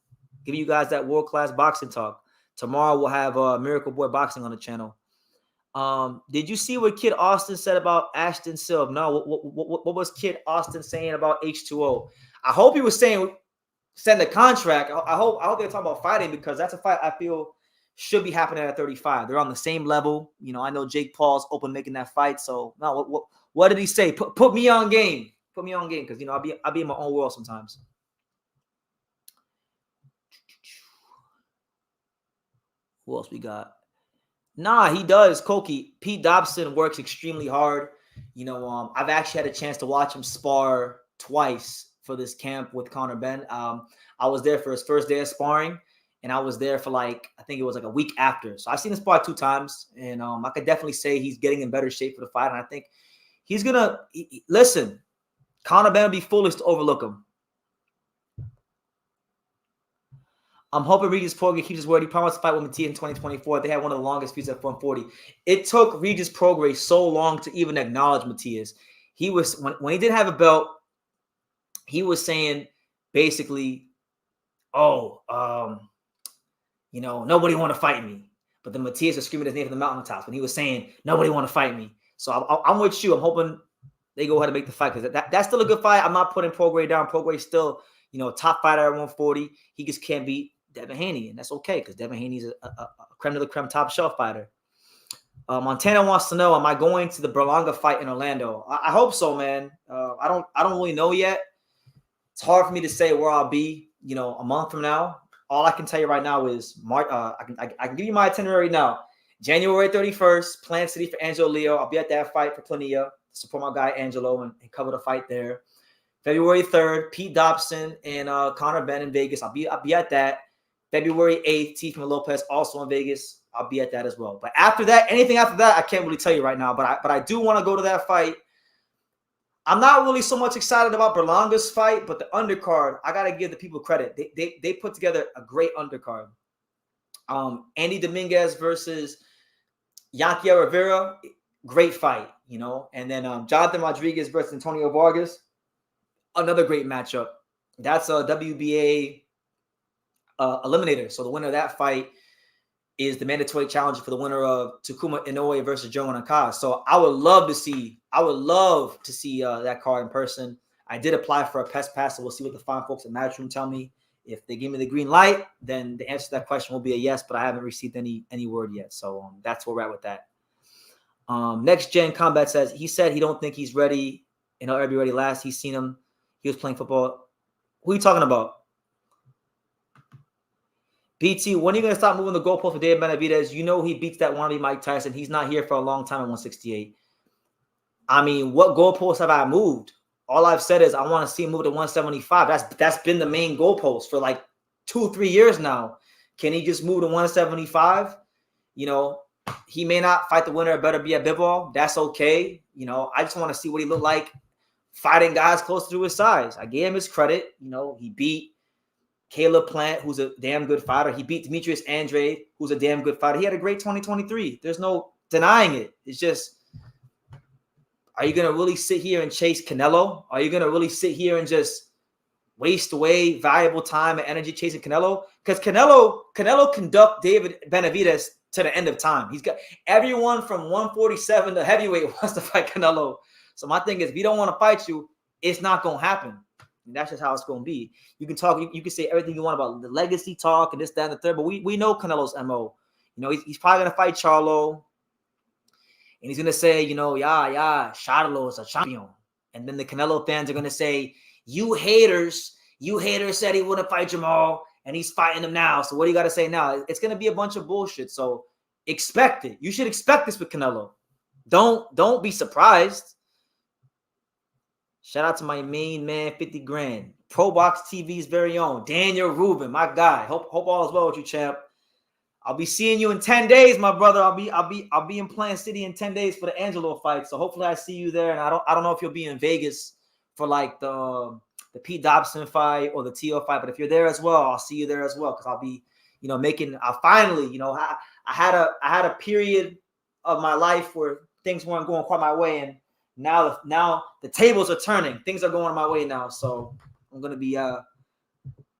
Giving you guys that world-class boxing talk. Tomorrow we'll have Miracle Boy Boxing on the channel. Did you see what Kid Austin said about Ashton Silva? No, what was Kid Austin saying about H2O? I hope he was saying send a contract. I hope they're talking about fighting, because that's a fight I feel should be happening at 35. They're on the same level. I know Jake Paul's open making that fight. So no, what did he say? Put me on game. Put me on game, because I'll be in my own world sometimes. Who else we got? Nah, he does. Koki. Pete Dobson works extremely hard. I've actually had a chance to watch him spar twice for this camp with Conor Benn. I was there for his first day of sparring, and I was there for I think it was a week after. So I've seen him spar 2 times, and I could definitely say he's getting in better shape for the fight. And I think he's gonna listen. Conor Benn would be foolish to overlook him. I'm hoping Regis Prograis keeps his word. He promised to fight with Matias in 2024. They had one of the longest feuds at 140. It took Regis Prograis so long to even acknowledge Matias. He was when he didn't have a belt, he was saying basically, nobody want to fight me. But the Matias was screaming his name from the mountaintops when he was saying, nobody want to fight me. So I'm with you. I'm hoping they go ahead and make the fight, because that's still a good fight. I'm not putting Prograis down. Prograis still, top fighter at 140. He just can't beat Devin Haney, and that's okay, because Devin Haney's a creme de la creme top shelf fighter. Montana wants to know, am I going to the Berlanga fight in Orlando? I hope so, man. I don't really know yet. It's hard for me to say where I'll be, a month from now. All I can tell you right now is I can give you my itinerary now. January 31st, Plant City for Angelo Leo. I'll be at that fight for Plinia, support my guy Angelo and cover the fight there. February 3rd, Pete Dobson and Conor Benn in Vegas. I'll be at that. February 8th, Tiffany Lopez also in Vegas. I'll be at that as well. But after that, anything after that, I can't really tell you right now. But I do want to go to that fight. I'm not really so much excited about Berlanga's fight, but the undercard, I gotta give the people credit. They put together a great undercard. Andy Dominguez versus Yanky Rivera, great fight, And then Jonathan Rodriguez versus Antonio Vargas, another great matchup. That's a WBA eliminator. So the winner of that fight is the mandatory challenger for the winner of Takuma Inoue versus Joe Nakaz. So I would love to see that card in person. I did apply for a PES pass, so we'll see what the fine folks at Matchroom tell me. If they give me the green light, then the answer to that question will be a yes, but I haven't received any word yet. So that's where we're at with that. Next Gen Combat says, he said he don't think he's ready, he'll be ready last. He's seen him. He was playing football. Who are you talking about? BT, when are you going to stop moving the goalpost for David Benavidez? He beats that wannabe Mike Tyson. He's not here for a long time at 168. I mean, what goalposts have I moved? All I've said is I want to see him move to 175. That's been the main goalpost for 2-3 years now. Can he just move to 175? He may not fight the winner of Better Be at Bivol. That's okay. I just want to see what he looked like fighting guys closer to his size. I gave him his credit. He beat Caleb Plant, who's a damn good fighter. He beat Demetrius Andrade, who's a damn good fighter. He had a great 2023. There's no denying it. It's just Are you gonna really sit here and chase Canelo? Are you gonna really sit here and just waste away valuable time and energy chasing Canelo? Because Canelo conduct David Benavidez to the end of time. He's got everyone from 147 to heavyweight wants to fight Canelo. So my thing is, if he don't want to fight you, it's not gonna happen. And that's just how it's gonna be. You can talk, you can say everything you want about the legacy talk and this, that, and the third, but we know Canelo's MO. You know, he's probably gonna fight Charlo. And he's going to say, you know, yeah, Charlo is a champion. And then the Canelo fans are going to say, you haters said he wouldn't fight Jamal, and he's fighting him now. So what do you got to say now? It's going to be a bunch of bullshit. So expect it. You should expect this with Canelo. Don't be surprised. Shout out to my main man, 50 grand. Pro Box TV's very own, Daniel Rubin, my guy. Hope all is well with you, champ. I'll be seeing you in 10 days, my brother. I'll be in Plant City in 10 days for the Angelo fight. So hopefully I see you there. And I don't know if you'll be in Vegas for like the Pete Dobson fight or the T.O. fight. But if you're there as well, I'll see you there as well. Because I'll be, you know, I'll finally, you know, I had a period of my life where things weren't going quite my way. And now the tables are turning. Things are going my way now. So I'm going to be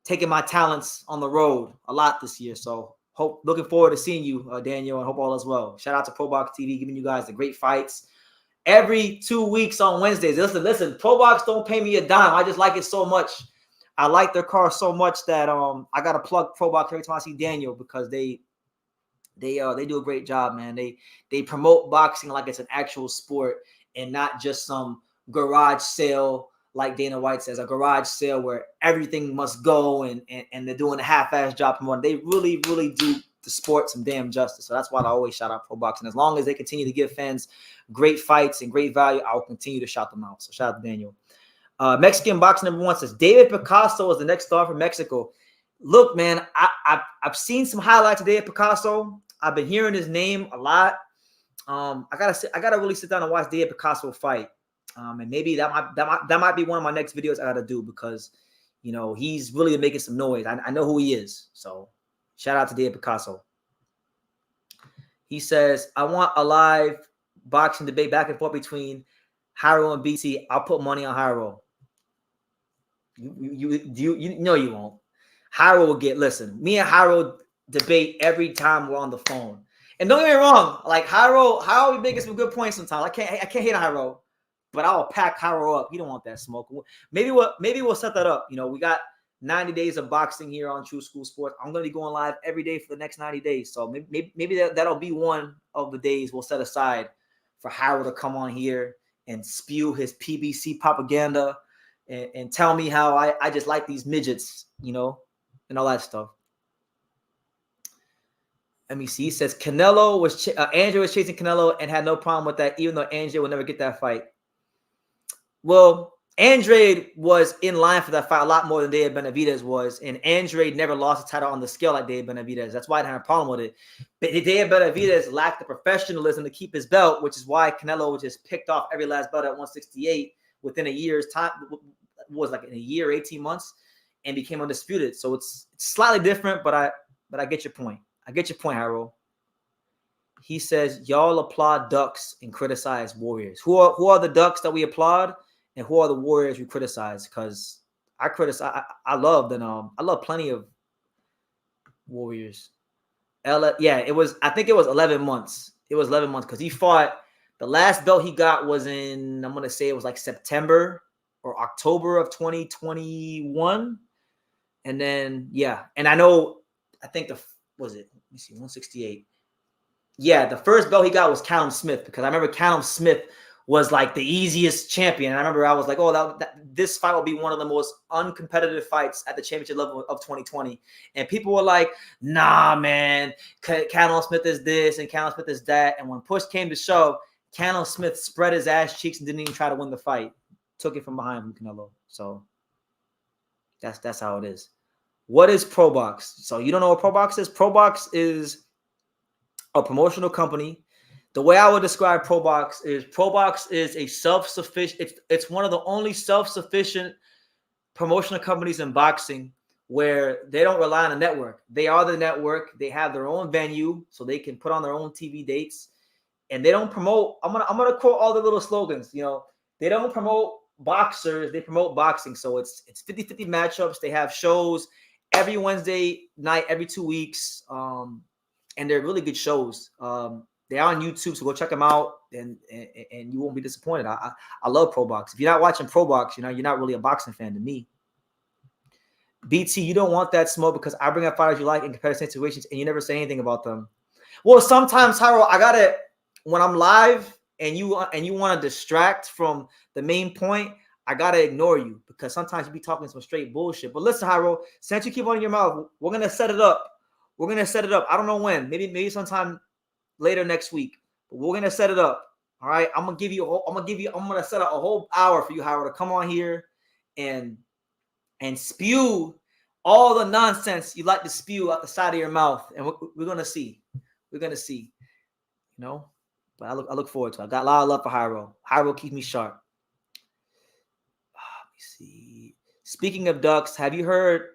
taking my talents on the road a lot this year. So looking forward to seeing you, Daniel, and hope all is well. Shout out to Pro Box TV, giving you guys the great fights every 2 weeks on Wednesdays. Listen, Pro Box don't pay me a dime. I just like it so much. I like their car so much that I gotta plug Pro Box every time I see Daniel, because they do a great job, man. They promote boxing like it's an actual sport and not just some garage sale. Like Dana White says, a garage sale where everything must go and they're doing a half-ass job promoting. They really do the sport some damn justice. So that's why I always shout out Pro Boxing. As long as they continue to give fans great fights and great value, I'll continue to shout them out. So shout out to Daniel. Mexican Boxing Number 1 says, David Picasso is the next star from Mexico. Look, man, I've seen some highlights of David Picasso. I've been hearing his name a lot. I gotta really sit down and watch David Picasso fight. And maybe that might be one of my next videos I gotta do, because, you know, he's really making some noise. I know who he is. So shout out to David Picasso. He says, I want a live boxing debate back and forth between Haro and BT. I'll put money on Haro. You know you won't. Haro will listen, me and Haro debate every time we're on the phone. And don't get me wrong, like Haro be making some good points sometimes. I can't hate on Haro. But I'll pack Haro up. He don't want that smoke. Maybe we'll set that up. You know, we got 90 days of boxing here on True School Sports. I'm going to be going live every day for the next 90 days. So maybe that'll be one of the days we'll set aside for Haro to come on here and spew his PBC propaganda and tell me how I just like these midgets, you know, and all that stuff. Let me see. He says Canelo Andrew was chasing Canelo and had no problem with that, even though Andrew would never get that fight. Well, Andrade was in line for that fight a lot more than David Benavidez was, and Andrade never lost a title on the scale like David Benavidez. That's why I didn't have a problem with it. But David Benavidez lacked the professionalism to keep his belt, which is why Canelo just picked off every last belt at 168 within a year's time. Was like in a year, 18 months, and became undisputed. So it's slightly different, but I get your point. I get your point, Harold. He says, y'all applaud Ducks and criticize Warriors. Who are the Ducks that we applaud? And who are the Warriors we criticize? Because I love plenty of Warriors. I think it was 11 months. It was 11 months because he fought. The last belt he got was in, I'm gonna say it was like September or October of 2021. And then and I think let me see, 168. Yeah, the first belt he got was Callum Smith, because I remember Callum Smith was like the easiest champion. And I remember I was like, oh, this fight will be one of the most uncompetitive fights at the championship level of 2020. And people were like, nah, man, Callum Smith is this and Callum Smith is that. And when push came to shove, Callum Smith spread his ass cheeks and didn't even try to win the fight. Took it from behind from Canelo. So that's how it is. What is Pro Box? So you don't know what Pro Box is? Pro Box is a promotional company. The way I would describe Pro Box is a self-sufficient. It's one of the only self-sufficient promotional companies in boxing where they don't rely on a network. They are the network. They have their own venue, so they can put on their own TV dates. and they don't promote. I'm gonna quote all the little slogans. You know, they don't promote boxers, they promote boxing. So it's 50-50 matchups. They have shows every Wednesday night, every 2 weeks, and they're really good shows. They are on YouTube, so go check them out, and you won't be disappointed. I love Pro Box. If you're not watching Pro Box, you know you're not really a boxing fan to me. BT, you don't want that smoke because I bring up fighters you like in competitive situations, and you never say anything about them. Well, sometimes, Hyro, I gotta when I'm live and you want to distract from the main point, I gotta ignore you because sometimes you be talking some straight bullshit. But listen, Hyro, since you keep on your mouth, we're gonna set it up. I don't know when. Maybe sometime later next week. But we're gonna set it up. All right. I'm gonna set up a whole hour for you, Hyro, to come on here and spew all the nonsense you like to spew out the side of your mouth, and we're gonna see. We're gonna see. You know. But I look forward to it. I got a lot of love for Hyro. Hyro keeps me sharp. Let me see. Speaking of ducks, have you heard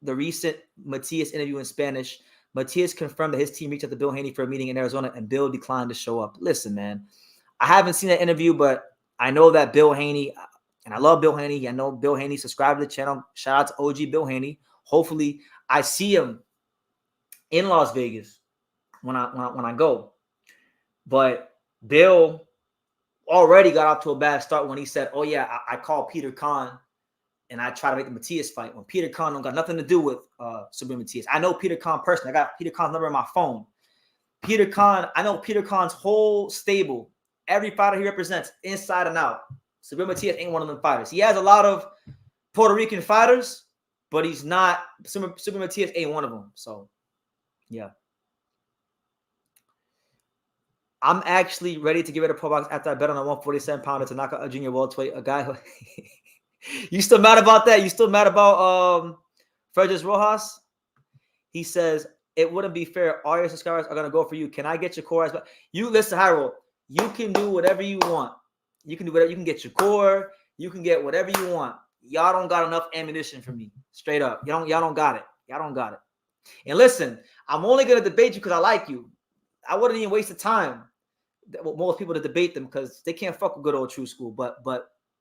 the recent Matias interview in Spanish? Matias confirmed that his team reached out to Bill Haney for a meeting in Arizona, and Bill declined to show up. Listen, man, I haven't seen that interview, but I know that Bill Haney, and I love Bill Haney. I know Bill Haney subscribed to the channel. Shout out to OG Bill Haney. Hopefully, I see him in Las Vegas when I go. But Bill already got off to a bad start when he said, "Oh yeah, I called Peter Khan and I try to make the Matias fight." When Peter Khan don't got nothing to do with Subriel Matias. I know Peter Khan personally. I got Peter Khan's number in my phone. Peter Khan, I know Peter Khan's whole stable, every fighter he represents, inside and out. Subriel Matias ain't one of them fighters. He has a lot of Puerto Rican fighters, but he's not. Subriel Matias ain't one of them. So, yeah. I'm actually ready to get rid of Pro Box after I bet on a 147-pounder to knock out a junior welterweight. A guy who you still mad about that? You still mad about Fergus Rojas? He says it wouldn't be fair. All your subscribers are gonna go for you. Can I get your core? But you listen, Hyro. You can do whatever you want. You can do whatever. You can get your core. You can get whatever you want. Y'all don't got enough ammunition for me. Straight up. Y'all don't got it. Y'all don't got it. And listen, I'm only gonna debate you because I like you. I wouldn't even waste the time with most people to debate them because they can't fuck with good old True School. But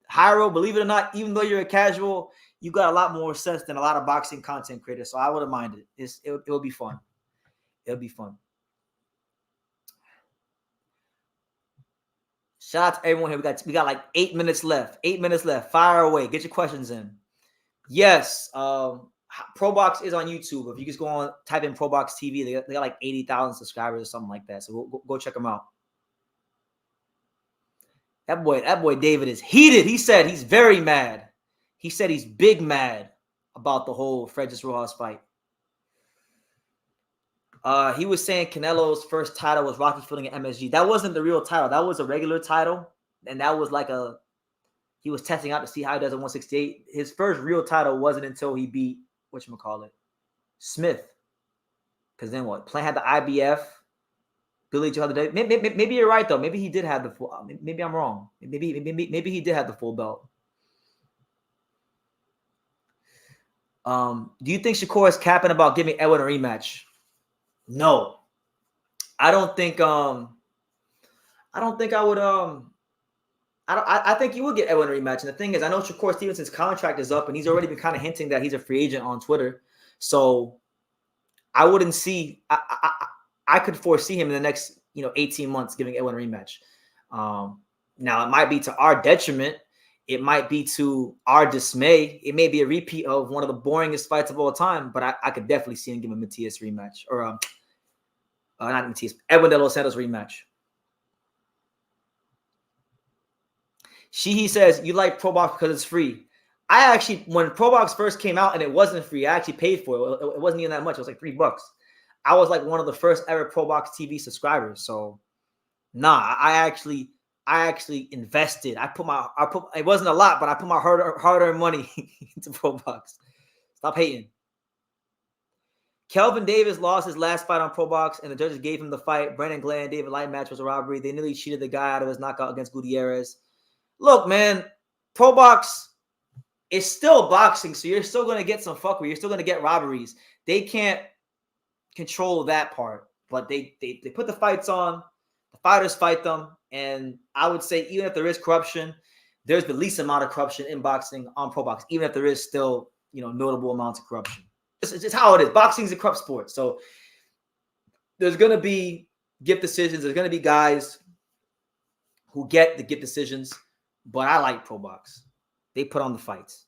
Hyro, believe it or not, even though you're a casual, you got a lot more sense than a lot of boxing content creators. So I wouldn't mind it. It'll be fun. It'll be fun. Shout out to everyone here. We got like 8 minutes left. 8 minutes left. Fire away. Get your questions in. Yes. Pro Box is on YouTube. If you just go on, type in Pro Box TV, they got like 80,000 subscribers or something like that. So go check them out. That boy David is heated. He said he's very mad. He said he's big mad about the whole Fergus Rojas fight. He was saying Canelo's first title was Rocky Fielding at MSG. That wasn't the real title. That was a regular title. And that was like he was testing out to see how he does at 168. His first real title wasn't until he beat, whatchamacallit, Smith. Because then what? Plant had the IBF. Billy Joe had the maybe you're right though. Maybe he did have the full. Maybe I'm wrong. Maybe he did have the full belt. Do you think Shakur is capping about giving Edwin a rematch? No, I don't think. I would. I think he would get Edwin a rematch. And the thing is, I know Shakur Stevenson's contract is up, and he's already been kind of hinting that he's a free agent on Twitter. So I wouldn't see. I could foresee him in the next 18 months giving Edwin a rematch. Now it might be to our detriment. It might be to our dismay. It may be a repeat of one of the boringest fights of all time, but I could definitely see him give a Matias rematch. Or not Matias, Edwin De Los Santos rematch. He says, you like Pro Box because it's free. I actually, when Pro Box first came out and it wasn't free, I actually paid for it. It wasn't even that much. It was like $3. I was like one of the first ever Pro Box TV subscribers. So, nah, I actually invested. It wasn't a lot, but I put my hard-earned money into Pro Box. Stop hating. Kelvin Davis lost his last fight on Pro Box, and the judges gave him the fight. Brandon Glenn, David Light match was a robbery. They nearly cheated the guy out of his knockout against Gutierrez. Look, man, Pro Box is still boxing, so you're still going to get some fuckery. You're still going to get robberies. They can't control that part, but they put the fights on. Fighters fight them, and I would say even if there is corruption, there's the least amount of corruption in boxing on pro boxing, even if there is still, notable amounts of corruption. It's just how it is. Boxing is a corrupt sport. So there's going to be gift decisions. There's going to be guys who get the gift decisions, but I like pro box. They put on the fights.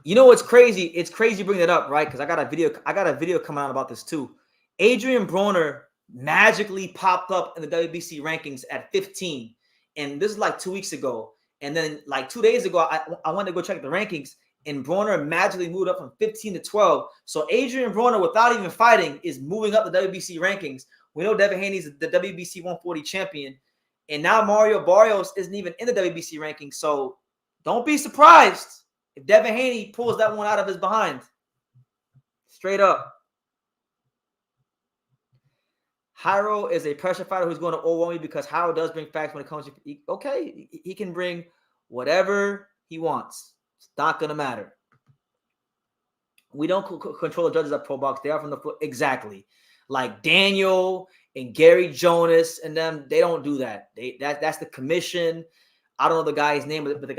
You know what's crazy? It's crazy bringing it up, right? Because I got a video coming out about this too. Adrian Broner magically popped up in the WBC rankings at 15. And this is like 2 weeks ago. And then like 2 days ago, I went to go check the rankings, and Broner magically moved up from 15 to 12. So Adrian Broner, without even fighting, is moving up the WBC rankings. We know Devin Haney is the WBC 140 champion. And now Mario Barrios isn't even in the WBC rankings. So don't be surprised if Devin Haney pulls that one out of his behind. Straight up. Jairo is a pressure fighter who's going to overwhelm you because Jairo does bring facts when it comes to... Okay, he can bring whatever he wants. It's not going to matter. We don't control the judges at Pro Box. They are from the foot. Exactly. Like Daniel and Gary Jonas and them, they don't do that. That's the commission. I don't know the guy's name, but they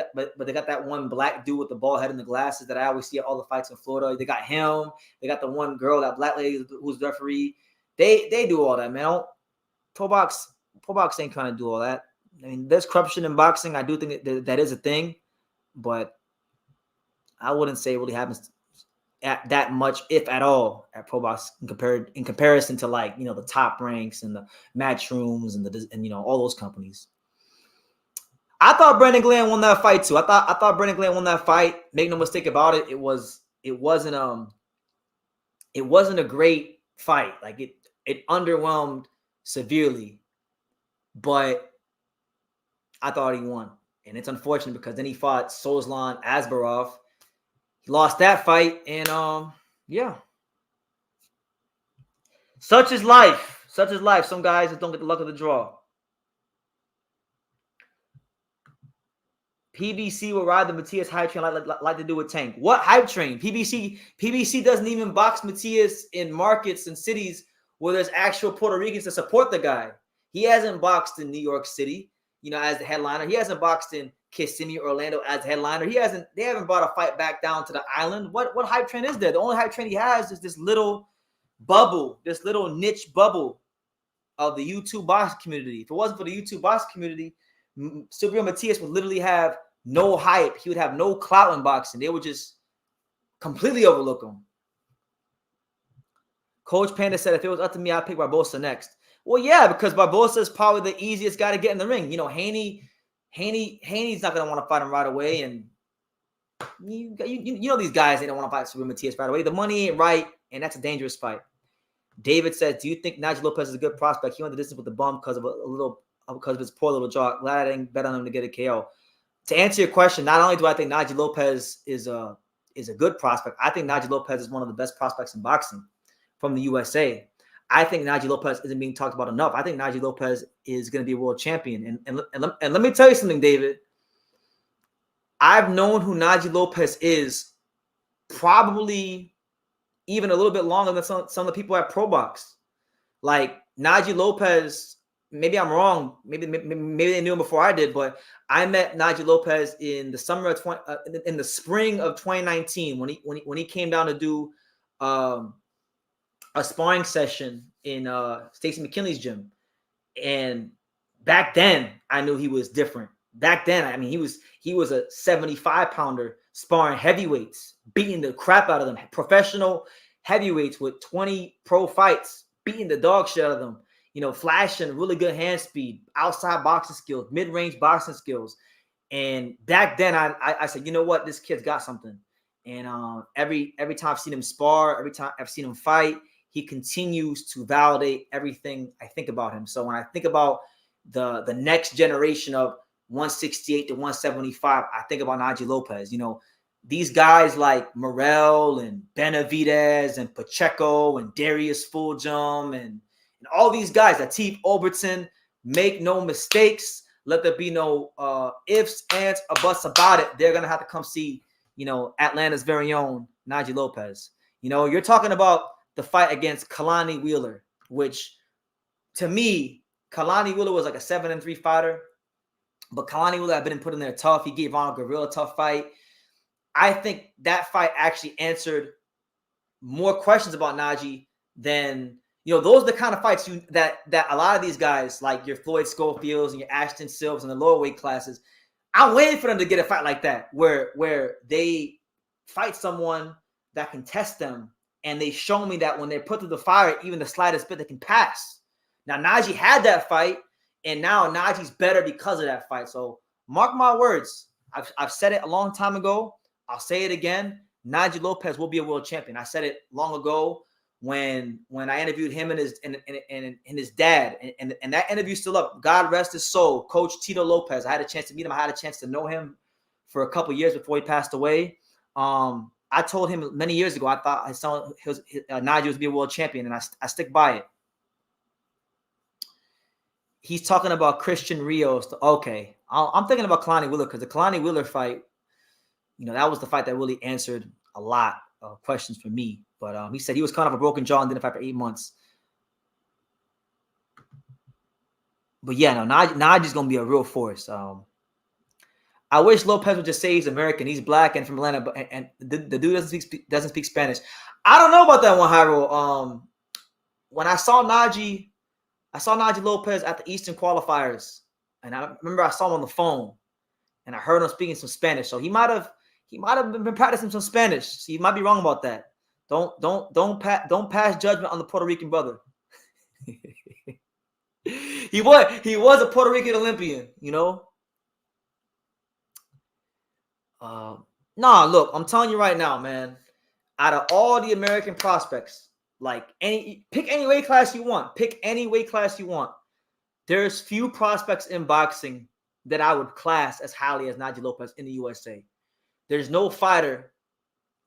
got that one black dude with the bald head and the glasses that I always see at all the fights in Florida. They got him. They got the one girl, that black lady who's the referee. They do all that, man. Pro box ain't trying to do all that. I mean, there's corruption in boxing. I do think that is a thing, but I wouldn't say it really happens at that much, if at all, at pro box in comparison to, like, the top ranks and the match rooms and all those companies. I thought Brandon Glenn won that fight too. I thought Brandon Glenn won that fight. Make no mistake about it. It wasn't a great fight. Like it underwhelmed severely, but I thought he won. And it's unfortunate because then he fought Sozlan Asbarov. He lost that fight, and yeah. Such is life. Such is life. Some guys just don't get the luck of the draw. PBC will ride the Matias hype train like they do with Tank. What hype train? PBC doesn't even box Matias in markets and cities where there's actual Puerto Ricans to support the guy. He hasn't boxed in New York City, as the headliner. He hasn't boxed in Kissimmee, Orlando as the headliner. They haven't brought a fight back down to the island. What hype train is there? The only hype train he has is this little bubble, this little niche bubble of the YouTube boxing community. If it wasn't for the YouTube boxing community, Subriel Matias would literally have no hype. He would have no clout in boxing. They would just completely overlook him. Coach Panda said, if it was up to me, I'd pick Barbosa next. Well, yeah, because Barbosa is probably the easiest guy to get in the ring. Haney's not going to want to fight him right away. And these guys, they don't want to fight Subriel Matias right away. The money ain't right, and that's a dangerous fight. David said, do you think Nigel Lopez is a good prospect? He went the distance with the bum because of his poor little jaw. Glad I didn't bet on him to get a KO. To answer your question, not only do I think Nigel Lopez is a good prospect, I think Nigel Lopez is one of the best prospects in boxing from the USA. I think Nigel Lopez isn't being talked about enough. I think Nigel Lopez is going to be a world champion. And let me tell you something, David. I've known who Nigel Lopez is probably even a little bit longer than some of the people at Pro Box. Like Nigel Lopez, maybe I'm wrong. Maybe they knew him before I did, but I met Nigel Lopez in the summer of in the spring of 2019 when he came down to do a sparring session in Stacey McKinley's gym. And back then I knew he was different. Back then, I mean, he was a 75-pounder sparring heavyweights, beating the crap out of them. Professional heavyweights with 20 pro fights, beating the dog shit out of them. Flashing really good hand speed, outside boxing skills, mid-range boxing skills. And back then, I said, you know what? This kid's got something. And every time I've seen him spar, every time I've seen him fight, he continues to validate everything I think about him. So when I think about the next generation of 168 to 175, I think about Nigel Lopez. These guys like Morel and Benavidez and Pacheco and Darius Fulgham and all these guys, Atif Overton, make no mistakes. Let there be no ifs, ands, or buts about it. They're going to have to come see, Atlanta's very own Nigel Lopez. You're talking about the fight against Kalani Wheeler, which to me, Kalani Wheeler was like a 7-3 fighter, but Kalani Wheeler had been put in there tough. He gave Ronald Gavril a tough fight. I think that fight actually answered more questions about Najee than, those are the kind of fights that a lot of these guys, like your Floyd Schofields and your Ashton Silves and the lower weight classes, I'm waiting for them to get a fight like that where they fight someone that can test them, and they show me that when they're put through the fire, even the slightest bit, they can pass. Now, Najee had that fight, and now Najee's better because of that fight. So mark my words. I've said it a long time ago. I'll say it again. Najee Lopez will be a world champion. I said it long ago when I interviewed him and his dad, and that interview's still up. God rest his soul, Coach Tito Lopez. I had a chance to meet him. I had a chance to know him for a couple years before he passed away. I told him many years ago I thought Najee was be a world champion, and I stick by it. He's talking about Christian Rios. Okay, I'm thinking about Kalani Wheeler because the Kalani Wheeler fight, that was the fight that really answered a lot of questions for me. But he said he was kind of a broken jaw and didn't fight for 8 months. But yeah, no, Najee's going to be a real force. I wish Lopez would just say he's American. He's black and from Atlanta, but and the dude doesn't speak Spanish. I don't know about that one, Hyro. When I saw Najee Lopez at the Eastern qualifiers, and I remember I saw him on the phone, and I heard him speaking some Spanish. So he might have been practicing some Spanish. So you might be wrong about that. Don't pass judgment on the Puerto Rican brother. He was a Puerto Rican Olympian, Nah, look, I'm telling you right now, man. Out of all the American prospects, pick any weight class you want. Pick any weight class you want. There's few prospects in boxing that I would class as highly as Najee Lopez in the USA. There's no fighter,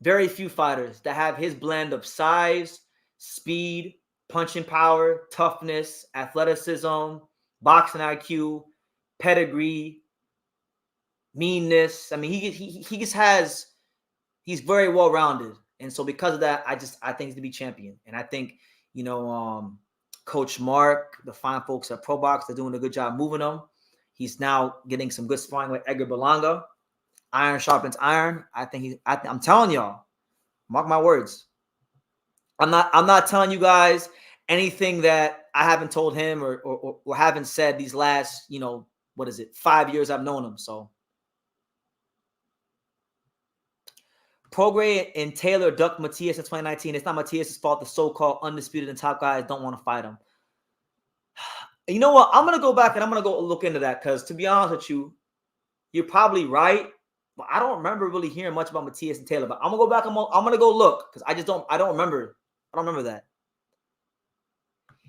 very few fighters that have his blend of size, speed, punching power, toughness, athleticism, boxing IQ, pedigree, meanness. I mean, he just has, he's very well rounded, and so because of that, I think he's to be champion. And I think Coach Mark, the fine folks at Pro Box, they're doing a good job moving him. He's now getting some good sparring with Edgar Berlanga. Iron sharpens iron. I'm telling y'all, mark my words. I'm not telling you guys anything that I haven't told him or haven't said these last 5 years I've known him. So Prograis and Taylor ducked Matias in 2019. It's not Matias' fault. The so-called undisputed and top guys don't want to fight him. You know what? I'm going to go back and I'm going to go look into that because, to be honest with you, you're probably right. But I don't remember really hearing much about Matias and Taylor. But I'm going to go back. I'm going to go look because I don't remember. I don't remember that.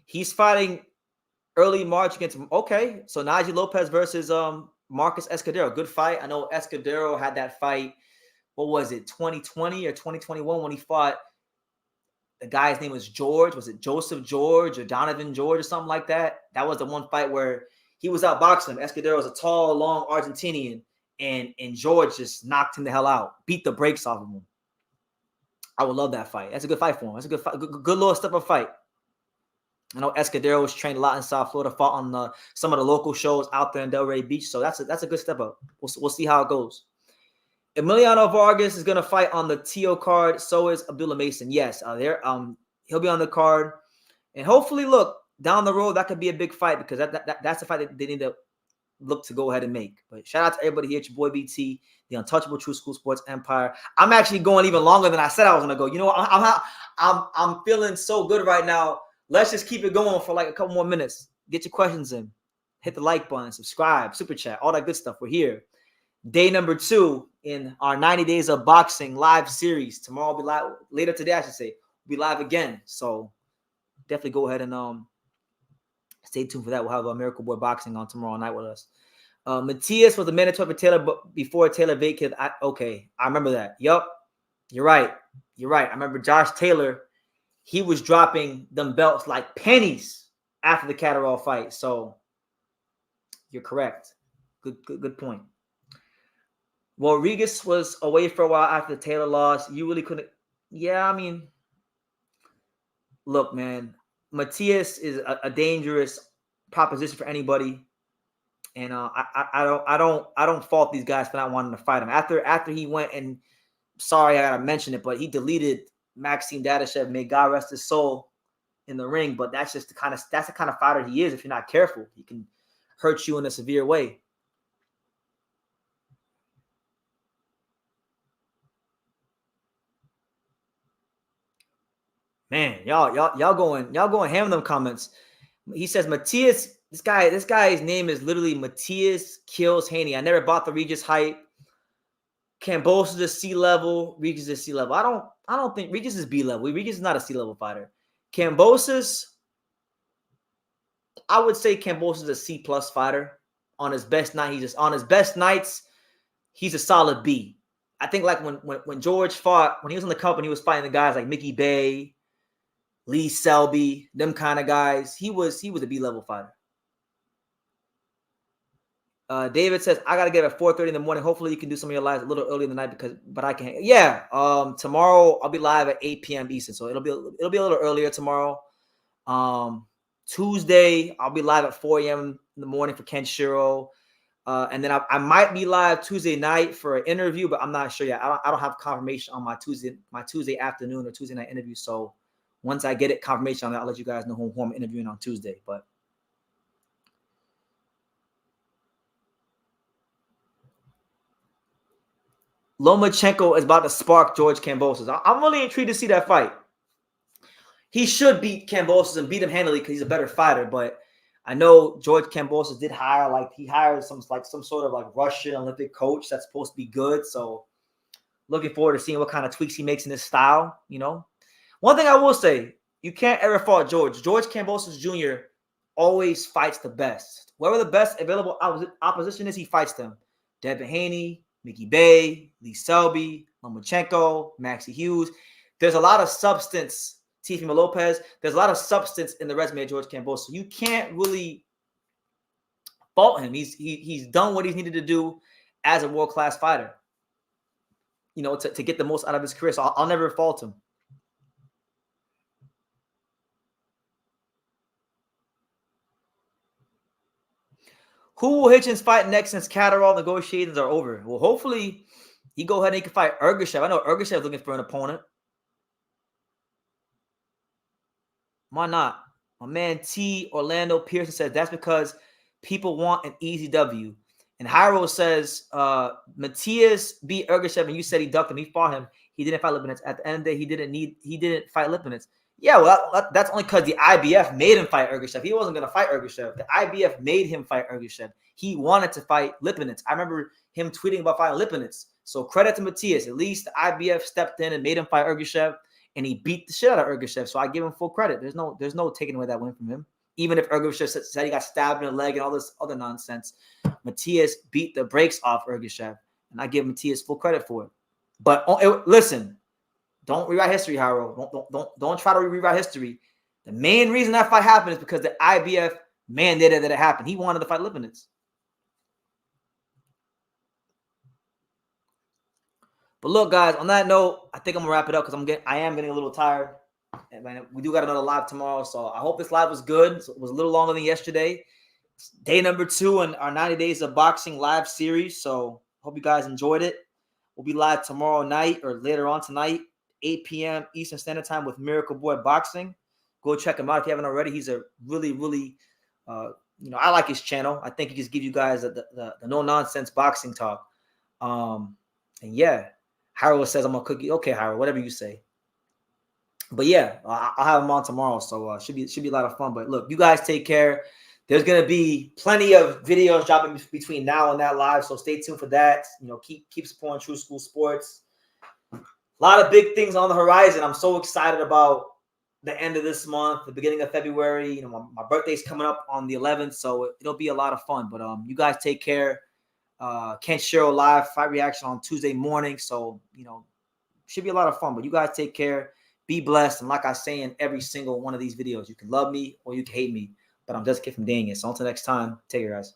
He's fighting early March against him. Okay. So Najee Lopez versus Marcus Escudero. Good fight. I know Escudero had that fight. What was it, 2020 or 2021 when he fought, the guy's name was George. Was it Joseph George or Donovan George or something like that? That was the one fight where he was outboxing him. Escudero was a tall, long Argentinian, and George just knocked him the hell out, beat the brakes off of him. I would love that fight. That's a good fight for him. That's a good fight, good little step-up fight. I know Escudero was trained a lot in South Florida, fought on some of the local shows out there in Delray Beach, so that's a good step-up. We'll see how it goes. Emiliano Vargas is going to fight on the TO card. So is Abdullah Mason. Yes, he'll be on the card. And hopefully, look, down the road, that could be a big fight because that's a fight that they need to look to go ahead and make. But shout out to everybody here. It's your boy BT, the untouchable True School Sports Empire. I'm actually going even longer than I said I was going to go. You know what? I'm feeling so good right now. Let's just keep it going for like a couple more minutes. Get your questions in. Hit the like button, subscribe, super chat, all that good stuff. We're here. Day number 2 in our 90 Days of Boxing live series. Tomorrow will be live. Later today, I should say. We'll be live again. So definitely go ahead and stay tuned for that. We'll have a Miracle Boy Boxing on tomorrow night with us. Matias was a mandatory for Taylor, but before Taylor vacated, I remember that. Yup. You're right. I remember Josh Taylor. He was dropping them belts like pennies after the Catterall fight. So you're correct. Good point. Well, Rodriguez was away for a while after the Taylor loss. You really couldn't. Yeah, I mean, look, man, Matias is a dangerous proposition for anybody. And I don't fault these guys for not wanting to fight him. After he went, and sorry I gotta mention it, but he deleted Maxime Dadashev, may God rest his soul, in the ring. But that's the kind of fighter he is. If you're not careful, he can hurt you in a severe way. Man, y'all going ham in them comments. He says Matias. This guy's name is literally Matias Kills Haney. I never bought the Regis hype. Kambosos is C level. Regis is C level. I don't think Regis is B level. Regis is not a C level fighter. Kambosos, I would say Kambosos is a C plus fighter. On his best night, he's a solid B. I think like when George fought, when he was in the company, he was fighting the guys like Mickey Bay, Lee Selby, them kind of guys. He was a B level fighter. David says, I gotta get up at 4:30 in the morning. Hopefully you can do some of your lives a little early in the night but I can't. Yeah. Tomorrow I'll be live at 8 p.m. Eastern. So it'll be a little earlier tomorrow. Tuesday, I'll be live at 4 a.m. in the morning for Kenshiro. And then I might be live Tuesday night for an interview, but I'm not sure yet. I don't have confirmation on my Tuesday afternoon or Tuesday night interview. So once I get confirmation on that, I'll let you guys know who I'm interviewing on Tuesday. But Lomachenko is about to spark George Kambosos. I'm really intrigued to see that fight. He should beat Kambosos and beat him handily because he's a better fighter. But I know George Kambosos did hire some sort of Russian Olympic coach that's supposed to be good. So looking forward to seeing what kind of tweaks he makes in his style. You know, one thing I will say, you can't ever fault George. George Kambosos Jr. always fights the best. Whoever the best available opposition is, he fights them. Devin Haney, Mickey Bay, Lee Selby, Lomachenko, Maxie Hughes. There's a lot of substance. Teofimo Lopez. There's a lot of substance in the resume of George Kambosos. You can't really fault him. He's done what he's needed to do as a world-class fighter, you know, to get the most out of his career. So I'll never fault him. Who will Hitchens fight next since Catterall negotiations are over? Well, hopefully he go ahead and he can fight Ergashev. I know Ergashev is looking for an opponent. Why not? My man T. Orlando Pearson says that's because people want an easy W. And Hyro says Matias beat Ergashev and you said he ducked him. He fought him. He didn't fight Lipinets. At the end of the day, he didn't fight Lipinets. Yeah, well, that's only because the IBF made him fight Ergashev. He wasn't going to fight Ergashev. The IBF made him fight Ergashev. He wanted to fight Lipinets. I remember him tweeting about fighting Lipinets. So credit to Matias. At least the IBF stepped in and made him fight Ergashev, and he beat the shit out of Ergashev. So I give him full credit. There's no taking away that win from him. Even if Ergashev said he got stabbed in the leg and all this other nonsense, Matias beat the brakes off Ergashev, and I give Matias full credit for it. But listen. Don't rewrite history, Hyro. Don't try to rewrite history. The main reason that fight happened is because the IBF mandated that it happened. He wanted to fight Lipinets. But look, guys, on that note, I think I'm gonna wrap it up because I am getting a little tired. And man, we do got another live tomorrow, so I hope this live was good. So it was a little longer than yesterday. It's day number 2 in our 90 Days of Boxing live series. So hope you guys enjoyed it. We'll be live tomorrow night or later on tonight. 8 p.m. Eastern Standard Time with Miracle Boy Boxing. Go check him out if you haven't already. He's a really, really, I like his channel. I think he just gives you guys the no-nonsense boxing talk. And yeah, Harold says I'm going to cook you. Okay, Harold, whatever you say. But yeah, I'll have him on tomorrow. So should be a lot of fun. But look, you guys take care. There's going to be plenty of videos dropping between now and that live. So stay tuned for that. You know, keep supporting True School Sports. A lot of big things on the horizon. I'm so excited about the end of this month, the beginning of February. You know, my birthday's coming up on the 11th, so it'll be a lot of fun. But you guys take care. Kenshiro live fight reaction on Tuesday morning, so should be a lot of fun. But you guys take care. Be blessed, and like I say in every single one of these videos, you can love me or you can hate me, but I'm just a kid from dang it. So until next time, take care, guys.